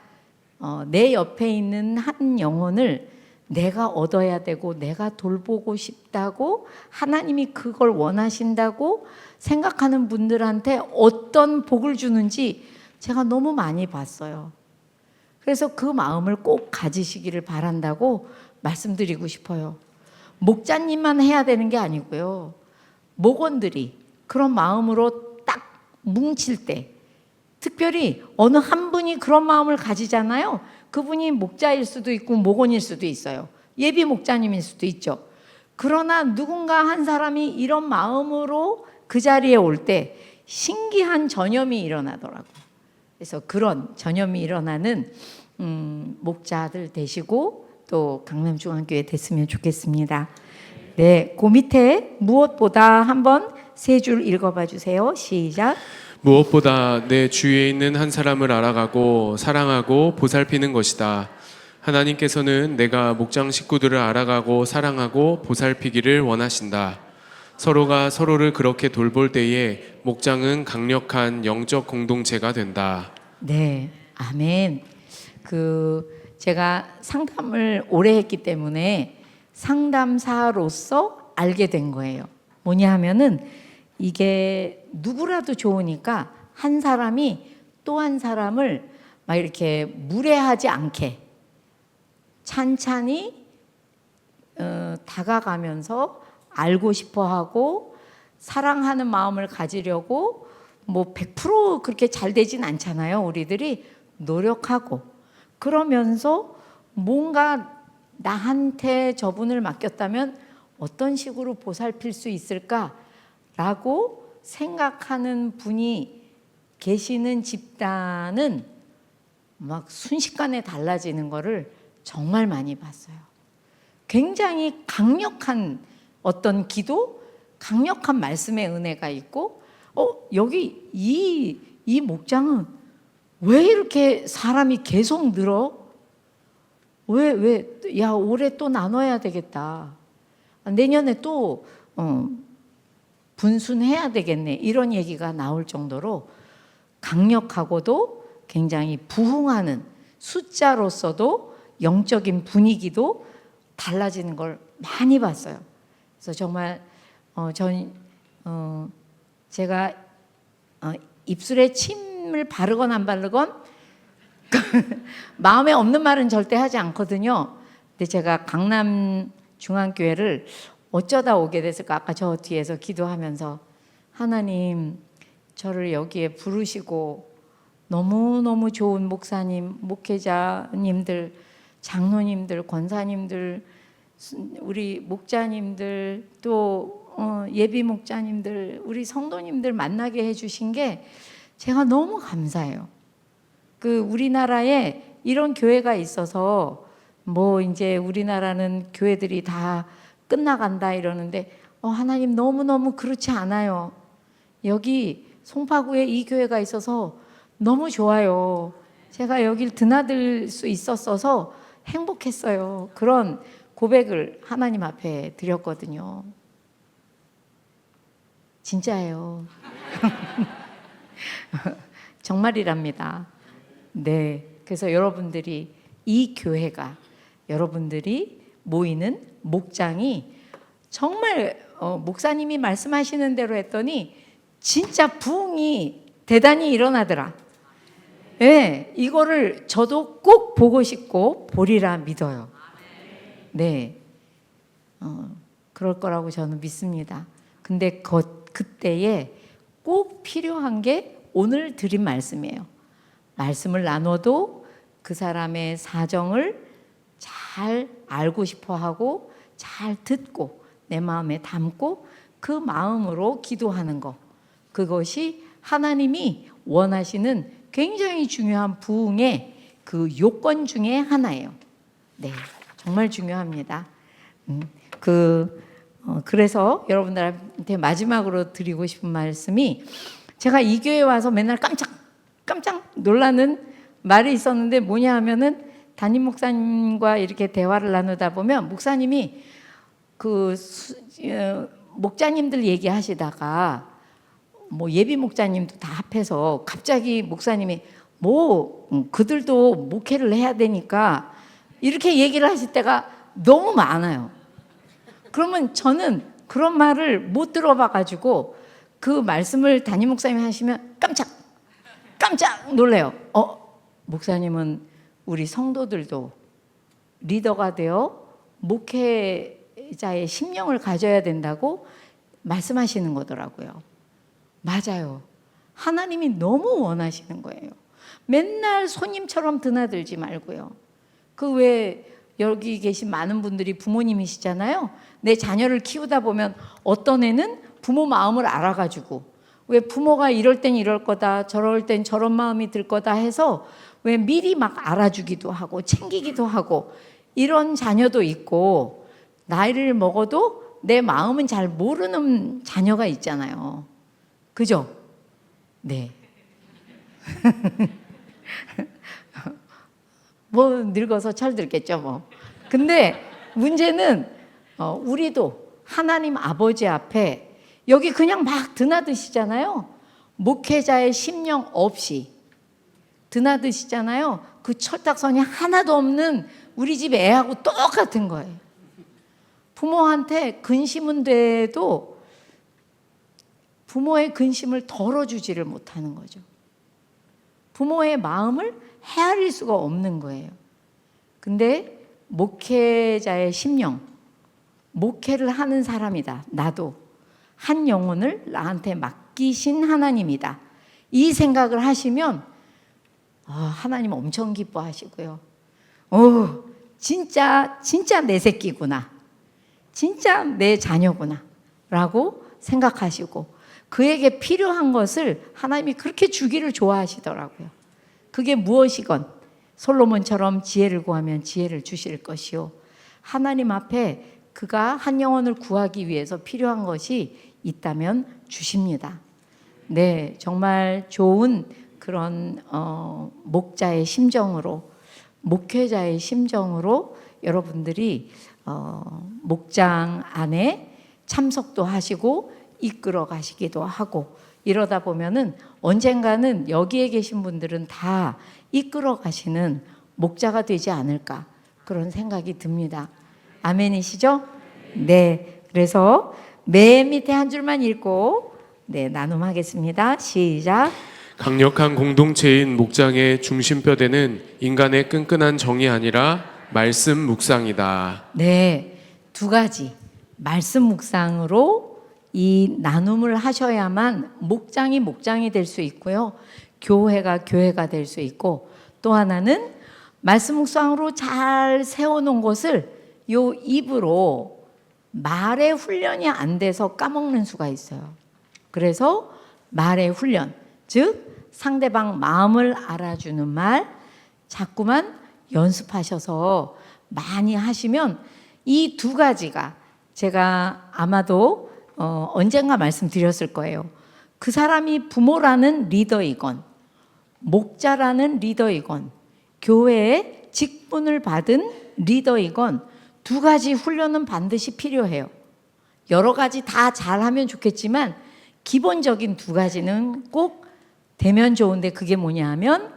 내 옆에 있는 한 영혼을 내가 얻어야 되고 내가 돌보고 싶다고 하나님이 그걸 원하신다고 생각하는 분들한테 어떤 복을 주는지 제가 너무 많이 봤어요. 그래서 그 마음을 꼭 가지시기를 바란다고 말씀드리고 싶어요. 목자님만 해야 되는 게 아니고요, 목원들이 그런 마음으로 딱 뭉칠 때, 특별히 어느 한 분이 그런 마음을 가지잖아요. 그분이 목자일 수도 있고 목원일 수도 있어요. 예비 목자님일 수도 있죠. 그러나 누군가 한 사람이 이런 마음으로 그 자리에 올 때 신기한 전염이 일어나더라고요. 그래서 그런 전염이 일어나는 목자들 되시고 또 강남중앙교회 됐으면 좋겠습니다. 네, 그 밑에 무엇보다 한번 세 줄 읽어봐 주세요. 시작. 무엇보다 내 주위에 있는 한 사람을 알아가고 사랑하고 보살피는 것이다. 하나님께서는 내가 목장 식구들을 알아가고 사랑하고 보살피기를 원하신다. 서로가 서로를 그렇게 돌볼 때에 목장은 강력한 영적 공동체가 된다. 네, 아멘. 제가 상담을 오래 했기 때문에 상담사로서 알게 된 거예요. 뭐냐 하면은 이게 누구라도 좋으니까 한 사람이 또 한 사람을 막 이렇게 무례하지 않게 찬찬히 다가가면서 알고 싶어하고 사랑하는 마음을 가지려고, 뭐 100% 그렇게 잘 되진 않잖아요. 우리들이 노력하고, 그러면서 뭔가 나한테 저분을 맡겼다면 어떤 식으로 보살필 수 있을까라고 생각하는 분이 계시는 집단은 막 순식간에 달라지는 거를 정말 많이 봤어요. 굉장히 강력한 어떤 기도, 강력한 말씀의 은혜가 있고, 여기 이 목장은 왜 이렇게 사람이 계속 늘어? 야, 올해 또 나눠야 되겠다. 내년에 또 분순해야 되겠네. 이런 얘기가 나올 정도로 강력하고도 굉장히 부흥하는, 숫자로서도 영적인 분위기도 달라지는 걸 많이 봤어요. 그래서 정말 제가 입술에 침을 바르건 안 바르건 마음에 없는 말은 절대 하지 않거든요. 근데 제가 강남 중앙교회를 어쩌다 오게 됐을까? 아까 저 뒤에서 기도하면서 하나님, 저를 여기에 부르시고 너무너무 좋은 목사님, 목회자님들, 장로님들, 권사님들, 우리 목자님들, 또 예비 목자님들, 우리 성도님들 만나게 해주신 게 제가 너무 감사해요. 우리나라에 이런 교회가 있어서 뭐 이제 우리나라는 교회들이 다 끝나간다 이러는데 하나님, 너무너무 그렇지 않아요. 여기 송파구에 이 교회가 있어서 너무 좋아요. 제가 여길 드나들 수 있었어서 행복했어요. 그런 고백을 하나님 앞에 드렸거든요. 진짜예요. 정말이랍니다. 네. 그래서 여러분들이, 이 교회가, 여러분들이 모이는 목장이 정말 목사님이 말씀하시는 대로 했더니 진짜 부흥이 대단히 일어나더라. 네, 이거를 저도 꼭 보고 싶고 보리라 믿어요. 네, 그럴 거라고 저는 믿습니다. 근데 그때에 꼭 필요한 게 오늘 드린 말씀이에요. 말씀을 나눠도 그 사람의 사정을 잘 알고 싶어 하고, 잘 듣고, 내 마음에 담고 그 마음으로 기도하는 것, 그것이 하나님이 원하시는 굉장히 중요한 부흥의 그 요건 중에 하나예요. 네, 정말 중요합니다. 그래서 여러분들한테 마지막으로 드리고 싶은 말씀이, 제가 이 교회에 와서 맨날 깜짝 놀라는 말이 있었는데 뭐냐 하면은, 담임 목사님과 이렇게 대화를 나누다 보면 목사님이 목자님들 얘기하시다가 뭐 예비 목자님도 다 합해서 갑자기 목사님이 그들도 목회를 해야 되니까 이렇게 얘기를 하실 때가 너무 많아요. 그러면 저는 그런 말을 못 들어봐가지고 그 말씀을 담임 목사님이 하시면 깜짝 놀래요. 목사님은 우리 성도들도 리더가 되어 목회자의 심령을 가져야 된다고 말씀하시는 거더라고요. 맞아요. 하나님이 너무 원하시는 거예요. 맨날 손님처럼 드나들지 말고요. 왜 여기 계신 많은 분들이 부모님이시잖아요. 내 자녀를 키우다 보면 어떤 애는 부모 마음을 알아가지고, 왜 부모가 이럴 땐 이럴 거다, 저럴 땐 저런 마음이 들 거다 해서 왜 미리 막 알아주기도 하고 챙기기도 하고, 이런 자녀도 있고, 나이를 먹어도 내 마음은 잘 모르는 자녀가 있잖아요. 그죠? 네. 뭐 늙어서 철들겠죠 뭐. 근데 문제는 우리도 하나님 아버지 앞에 여기 그냥 막 드나드시잖아요. 목회자의 심령 없이 드나드시잖아요. 그 철딱선이 하나도 없는 우리 집 애하고 똑같은 거예요. 부모한테 근심은 돼도 부모의 근심을 덜어주지를 못하는 거죠. 부모의 마음을 헤아릴 수가 없는 거예요. 근데 목회자의 심령, 목회를 하는 사람이다. 나도 한 영혼을 나한테 맡기신 하나님이다. 이 생각을 하시면 하나님 엄청 기뻐하시고요. 진짜 내 새끼구나. 진짜 내 자녀구나. 라고 생각하시고, 그에게 필요한 것을 하나님이 그렇게 주기를 좋아하시더라고요. 그게 무엇이건 솔로몬처럼 지혜를 구하면 지혜를 주실 것이요, 하나님 앞에 그가 한 영혼을 구하기 위해서 필요한 것이 있다면 주십니다. 네, 정말 좋은 그런 목자의 심정으로, 목회자의 심정으로 여러분들이 목장 안에 참석도 하시고 이끌어 가시기도 하고, 이러다 보면은 언젠가는 여기에 계신 분들은 다 이끌어 가시는 목자가 되지 않을까, 그런 생각이 듭니다. 아멘이시죠? 네, 그래서 맨 밑에 한 줄만 읽고 나눔하겠습니다. 시작. 강력한 공동체인 목장의 중심뼈대는 인간의 끈끈한 정이 아니라 말씀 묵상이다. 네, 두 가지 말씀 묵상으로 이 나눔을 하셔야만 목장이 될 수 있고요, 교회가 될 수 있고, 또 하나는 말씀 묵상으로 잘 세워놓은 것을 요 입으로 말의 훈련이 안 돼서 까먹는 수가 있어요. 그래서 말의 훈련, 즉 상대방 마음을 알아주는 말 자꾸만 연습하셔서 많이 하시면 이 두 가지가, 제가 아마도 언젠가 말씀드렸을 거예요. 그 사람이 부모라는 리더이건 목자라는 리더이건 교회의 직분을 받은 리더이건 두 가지 훈련은 반드시 필요해요. 여러 가지 다 잘하면 좋겠지만 기본적인 두 가지는 꼭 되면 좋은데, 그게 뭐냐 하면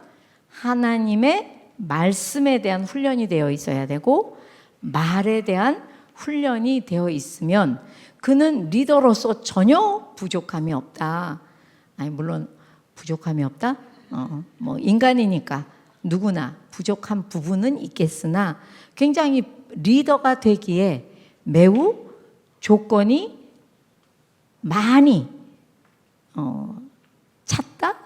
하나님의 말씀에 대한 훈련이 되어 있어야 되고 말에 대한 훈련이 되어 있으면 그는 리더로서 전혀 부족함이 없다. 아니, 물론 부족함이 없다? 뭐 인간이니까 누구나 부족한 부분은 있겠으나 굉장히 리더가 되기에 매우 조건이 많이 찼다?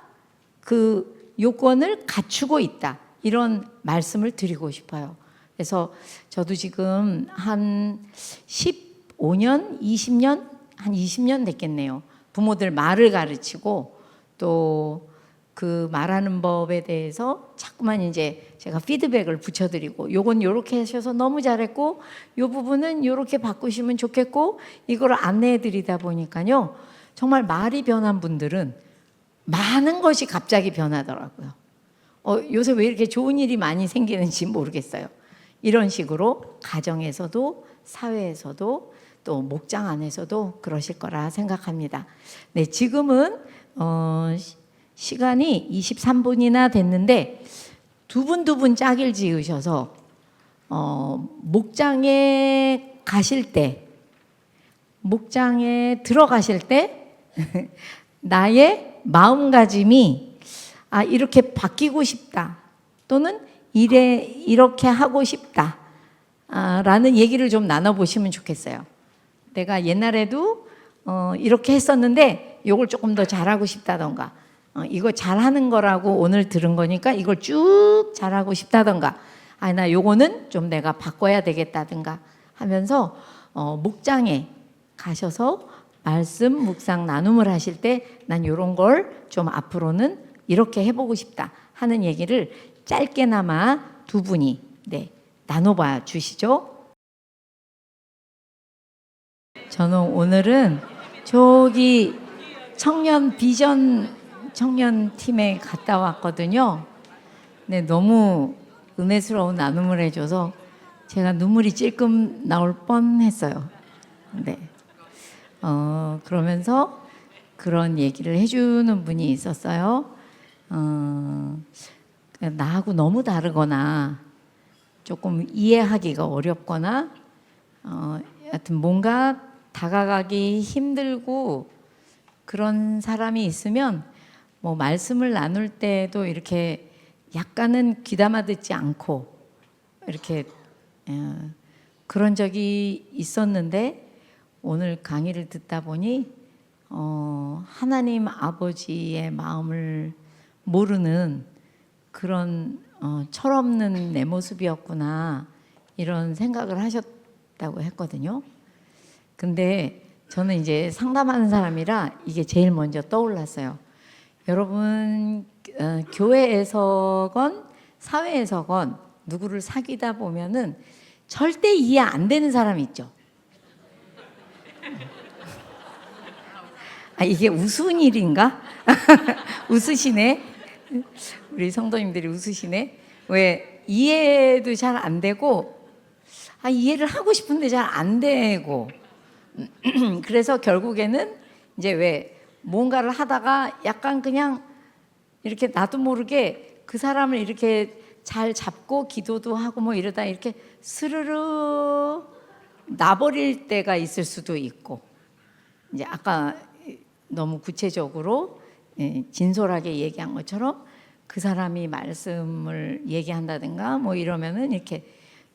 그 요건을 갖추고 있다. 이런 말씀을 드리고 싶어요. 그래서 저도 지금 한 15년, 20년, 한 20년 됐겠네요. 부모들 말을 가르치고 또 그 말하는 법에 대해서 자꾸만 이제 제가 피드백을 붙여드리고, 요건 요렇게 하셔서 너무 잘했고 요 부분은 요렇게 바꾸시면 좋겠고, 이걸 안내해드리다 보니까요, 정말 말이 변한 분들은 많은 것이 갑자기 변하더라고요. 요새 왜 이렇게 좋은 일이 많이 생기는지 모르겠어요. 이런 식으로 가정에서도 사회에서도 또 목장 안에서도 그러실 거라 생각합니다. 네, 지금은 시간이 23분이나 됐는데 두 분 짝을 지으셔서 목장에 가실 때, 목장에 들어가실 때 나의 마음가짐이 이렇게 바뀌고 싶다, 또는 이렇게 하고 싶다 라는 얘기를 좀 나눠보시면 좋겠어요. 내가 옛날에도 이렇게 했었는데 이걸 조금 더 잘하고 싶다던가, 이거 잘하는 거라고 오늘 들은 거니까 이걸 쭉 잘하고 싶다던가, 나 요거는 좀 내가 바꿔야 되겠다든가 하면서 목장에 가셔서 말씀 묵상 나눔을 하실 때 난 요런 걸 좀 앞으로는 이렇게 해보고 싶다 하는 얘기를 짧게나마 두 분이 나눠봐 주시죠. 저는 오늘은 저기 청년 팀에 갔다 왔거든요. 네, 너무 은혜스러운 나눔을 해줘서 제가 눈물이 찔끔 나올 뻔했어요. 네. 그러면서 그런 얘기를 해주는 분이 있었어요. 나하고 너무 다르거나 조금 이해하기가 어렵거나 하여튼 뭔가 다가가기 힘들고 그런 사람이 있으면 뭐 말씀을 나눌 때도 이렇게 약간은 귀담아 듣지 않고 이렇게 그런 적이 있었는데, 오늘 강의를 듣다 보니 하나님 아버지의 마음을 모르는 그런 철없는 내 모습이었구나, 이런 생각을 하셨다고 했거든요. 근데 저는 이제 상담하는 사람이라 이게 제일 먼저 떠올랐어요. 여러분, 교회에서건 사회에서건 누구를 사귀다 보면은 절대 이해 안 되는 사람이 있죠. 아, 이게 우스운 일인가? 웃으시네. 우리 성도님들이 웃으시네. 왜 이해도 잘 안 되고, 이해를 하고 싶은데 잘 안 되고, 그래서 결국에는 이제 왜 뭔가를 하다가 약간 그냥 이렇게 나도 모르게 그 사람을 이렇게 잘 잡고 기도도 하고 뭐 이러다 이렇게 스르르 놔버릴 때가 있을 수도 있고, 이제 아까 너무 구체적으로 진솔하게 얘기한 것처럼 그 사람이 말씀을 얘기한다든가 뭐 이러면은 이렇게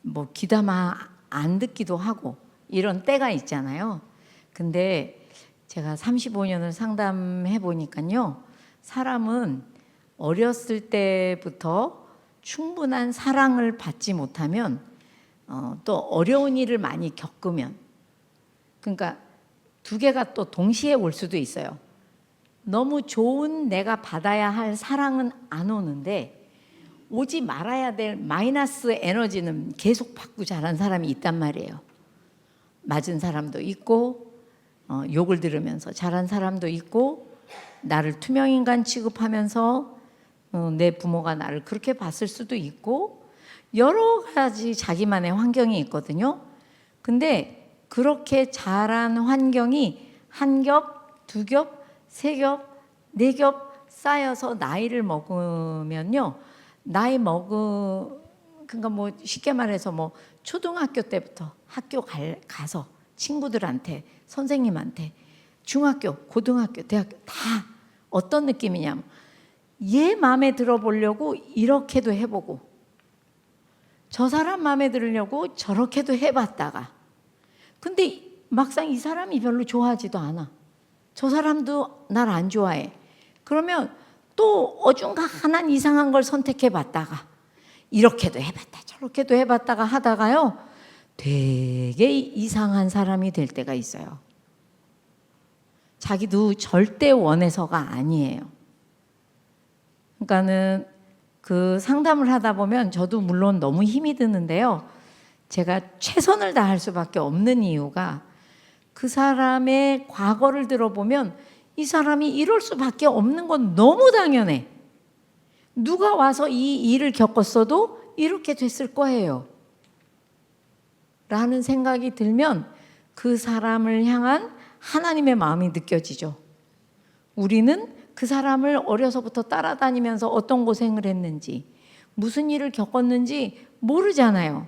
뭐 귀담아 안 듣기도 하고 이런 때가 있잖아요. 근데 제가 35년을 상담해 보니까요, 사람은 어렸을 때부터 충분한 사랑을 받지 못하면 또 어려운 일을 많이 겪으면, 그러니까 두 개가 또 동시에 올 수도 있어요. 너무 좋은 내가 받아야 할 사랑은 안 오는데 오지 말아야 될 마이너스 에너지는 계속 받고 자란 사람이 있단 말이에요. 맞은 사람도 있고 욕을 들으면서 자란 사람도 있고, 나를 투명인간 취급하면서 내 부모가 나를 그렇게 봤을 수도 있고, 여러 가지 자기만의 환경이 있거든요. 근데 그렇게 자란 환경이 한 겹, 두 겹, 세 겹, 네 겹 쌓여서 나이를 먹으면요, 그러니까 뭐 쉽게 말해서 뭐 초등학교 때부터 학교 가서 친구들한테, 선생님한테, 중학교, 고등학교, 대학교 다 어떤 느낌이냐면, 얘 마음에 들어보려고 이렇게도 해보고, 저 사람 마음에 들으려고 저렇게도 해봤다가, 근데 막상 이 사람이 별로 좋아하지도 않아. 저 사람도 날 안 좋아해. 그러면 또 어중간한 이상한 걸 선택해봤다가, 이렇게도 해봤다 저렇게도 해봤다가 하다가요, 되게 이상한 사람이 될 때가 있어요. 자기도 절대 원해서가 아니에요. 그러니까는 그 상담을 하다 보면 저도 물론 너무 힘이 드는데요, 제가 최선을 다할 수밖에 없는 이유가, 그 사람의 과거를 들어보면 이 사람이 이럴 수밖에 없는 건 너무 당연해. 누가 와서 이 일을 겪었어도 이렇게 됐을 거예요 라는 생각이 들면 그 사람을 향한 하나님의 마음이 느껴지죠. 우리는 그 사람을 어려서부터 따라다니면서 어떤 고생을 했는지, 무슨 일을 겪었는지 모르잖아요.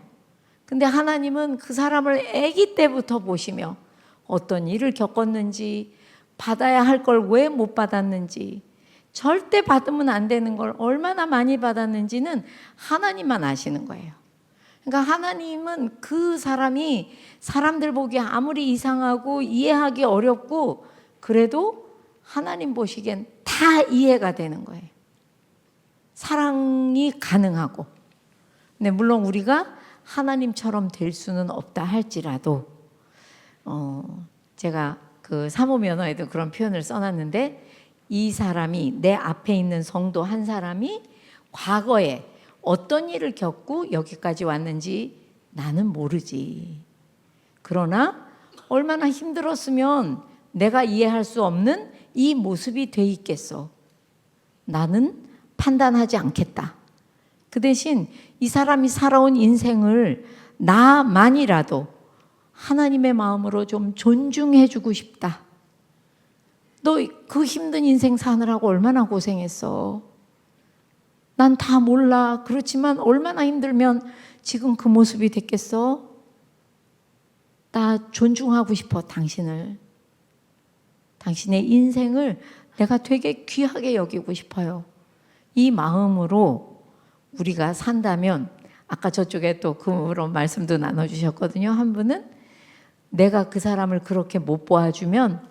근데 하나님은 그 사람을 아기 때부터 보시며 어떤 일을 겪었는지, 받아야 할 걸 왜 못 받았는지, 절대 받으면 안 되는 걸 얼마나 많이 받았는지는 하나님만 아시는 거예요. 그러니까 하나님은 그 사람이 사람들 보기에 아무리 이상하고 이해하기 어렵고 그래도 하나님 보시기엔 다 이해가 되는 거예요. 사랑이 가능하고. 근데 물론 우리가 하나님처럼 될 수는 없다 할지라도, 제가 그 사모 면허에도 그런 표현을 써놨는데, 이 사람이, 내 앞에 있는 성도 한 사람이 과거에 어떤 일을 겪고 여기까지 왔는지 나는 모르지. 그러나 얼마나 힘들었으면 내가 이해할 수 없는 이 모습이 돼 있겠어. 나는 판단하지 않겠다. 그 대신 이 사람이 살아온 인생을 나만이라도 하나님의 마음으로 좀 존중해주고 싶다. 너 그 힘든 인생 사느라고 얼마나 고생했어. 난 다 몰라. 그렇지만 얼마나 힘들면 지금 그 모습이 됐겠어. 나 존중하고 싶어, 당신을. 당신의 인생을 내가 되게 귀하게 여기고 싶어요. 이 마음으로 우리가 산다면, 아까 저쪽에 또 그런 말씀도 나눠주셨거든요. 한 분은 내가 그 사람을 그렇게 못 보아주면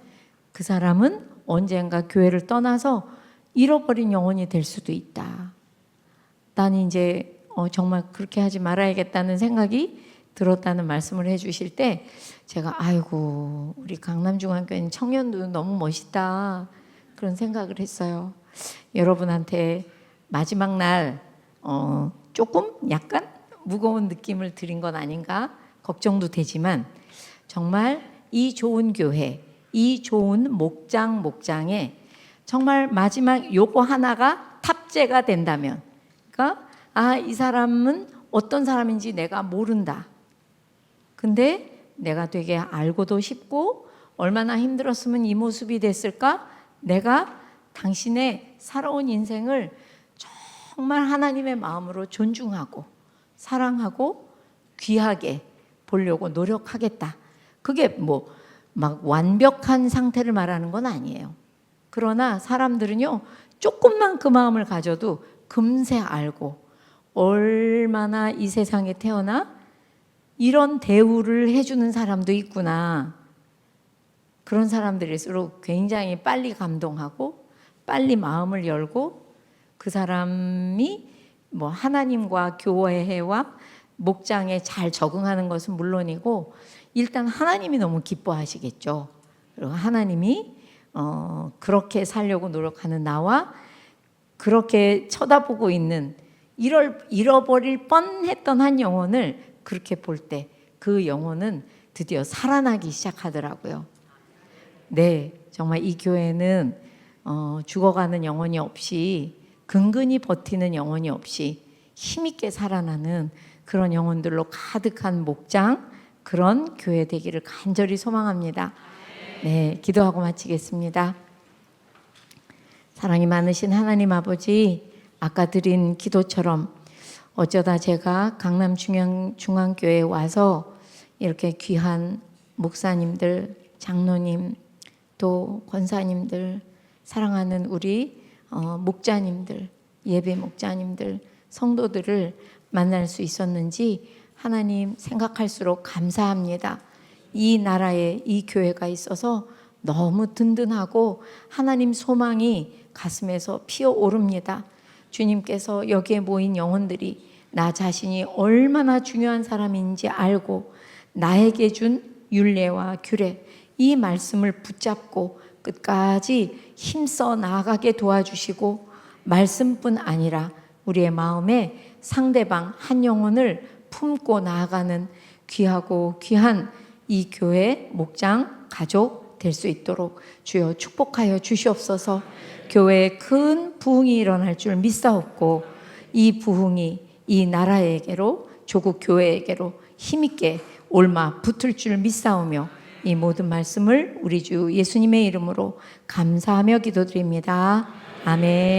그 사람은 언젠가 교회를 떠나서 잃어버린 영혼이 될 수도 있다. 난 이제 정말 그렇게 하지 말아야겠다는 생각이 들었다는 말씀을 해주실 때, 제가 아이고, 우리 강남중앙교회 청년도 너무 멋있다, 그런 생각을 했어요. 여러분한테 마지막 날 조금 약간 무거운 느낌을 드린 건 아닌가 걱정도 되지만 정말 이 좋은 교회, 이 좋은 목장에 정말 마지막 요거 하나가 탑재가 된다면, 그러니까 이 사람은 어떤 사람인지 내가 모른다. 근데 내가 되게 알고도 싶고 얼마나 힘들었으면 이 모습이 됐을까? 내가 당신의 살아온 인생을 정말 하나님의 마음으로 존중하고 사랑하고 귀하게 보려고 노력하겠다. 그게 뭐 막 완벽한 상태를 말하는 건 아니에요. 그러나 사람들은요, 조금만 그 마음을 가져도 금세 알고 얼마나 이 세상에 태어나 이런 대우를 해주는 사람도 있구나. 그런 사람들일수록 굉장히 빨리 감동하고 빨리 마음을 열고 그 사람이 뭐 하나님과 교회와 목장에 잘 적응하는 것은 물론이고 일단 하나님이 너무 기뻐하시겠죠. 그리고 하나님이 그렇게 살려고 노력하는 나와 그렇게 쳐다보고 있는 잃어버릴 뻔했던 한 영혼을 그렇게 볼 때 그 영혼은 드디어 살아나기 시작하더라고요. 네, 정말 이 교회는 죽어가는 영혼이 없이 근근히 버티는 영혼이 없이 힘있게 살아나는 그런 영혼들로 가득한 목장, 그런 교회 되기를 간절히 소망합니다. 네, 기도하고 마치겠습니다. 사랑이 많으신 하나님 아버지, 아까 드린 기도처럼 어쩌다 제가 강남 중앙교회에 와서 이렇게 귀한 목사님들, 장로님, 또 권사님들, 사랑하는 우리 목자님들, 예배 목자님들, 성도들을 만날 수 있었는지 하나님 생각할수록 감사합니다. 이 나라에 이 교회가 있어서 너무 든든하고 하나님 소망이 가슴에서 피어오릅니다. 주님께서 여기에 모인 영혼들이 나 자신이 얼마나 중요한 사람인지 알고 나에게 준 율례와 규례, 이 말씀을 붙잡고 끝까지 힘써 나아가게 도와주시고 말씀뿐 아니라 우리의 마음에 상대방 한 영혼을 품고 나아가는 귀하고 귀한 이 교회 목장 가족 될 수 있도록 주여 축복하여 주시옵소서. 교회에 큰 부흥이 일어날 줄 믿사옵고 이 부흥이 이 나라에게로 조국 교회에게로 힘있게 올마 붙을 줄 믿사오며 이 모든 말씀을 우리 주 예수님의 이름으로 감사하며 기도드립니다. 아멘.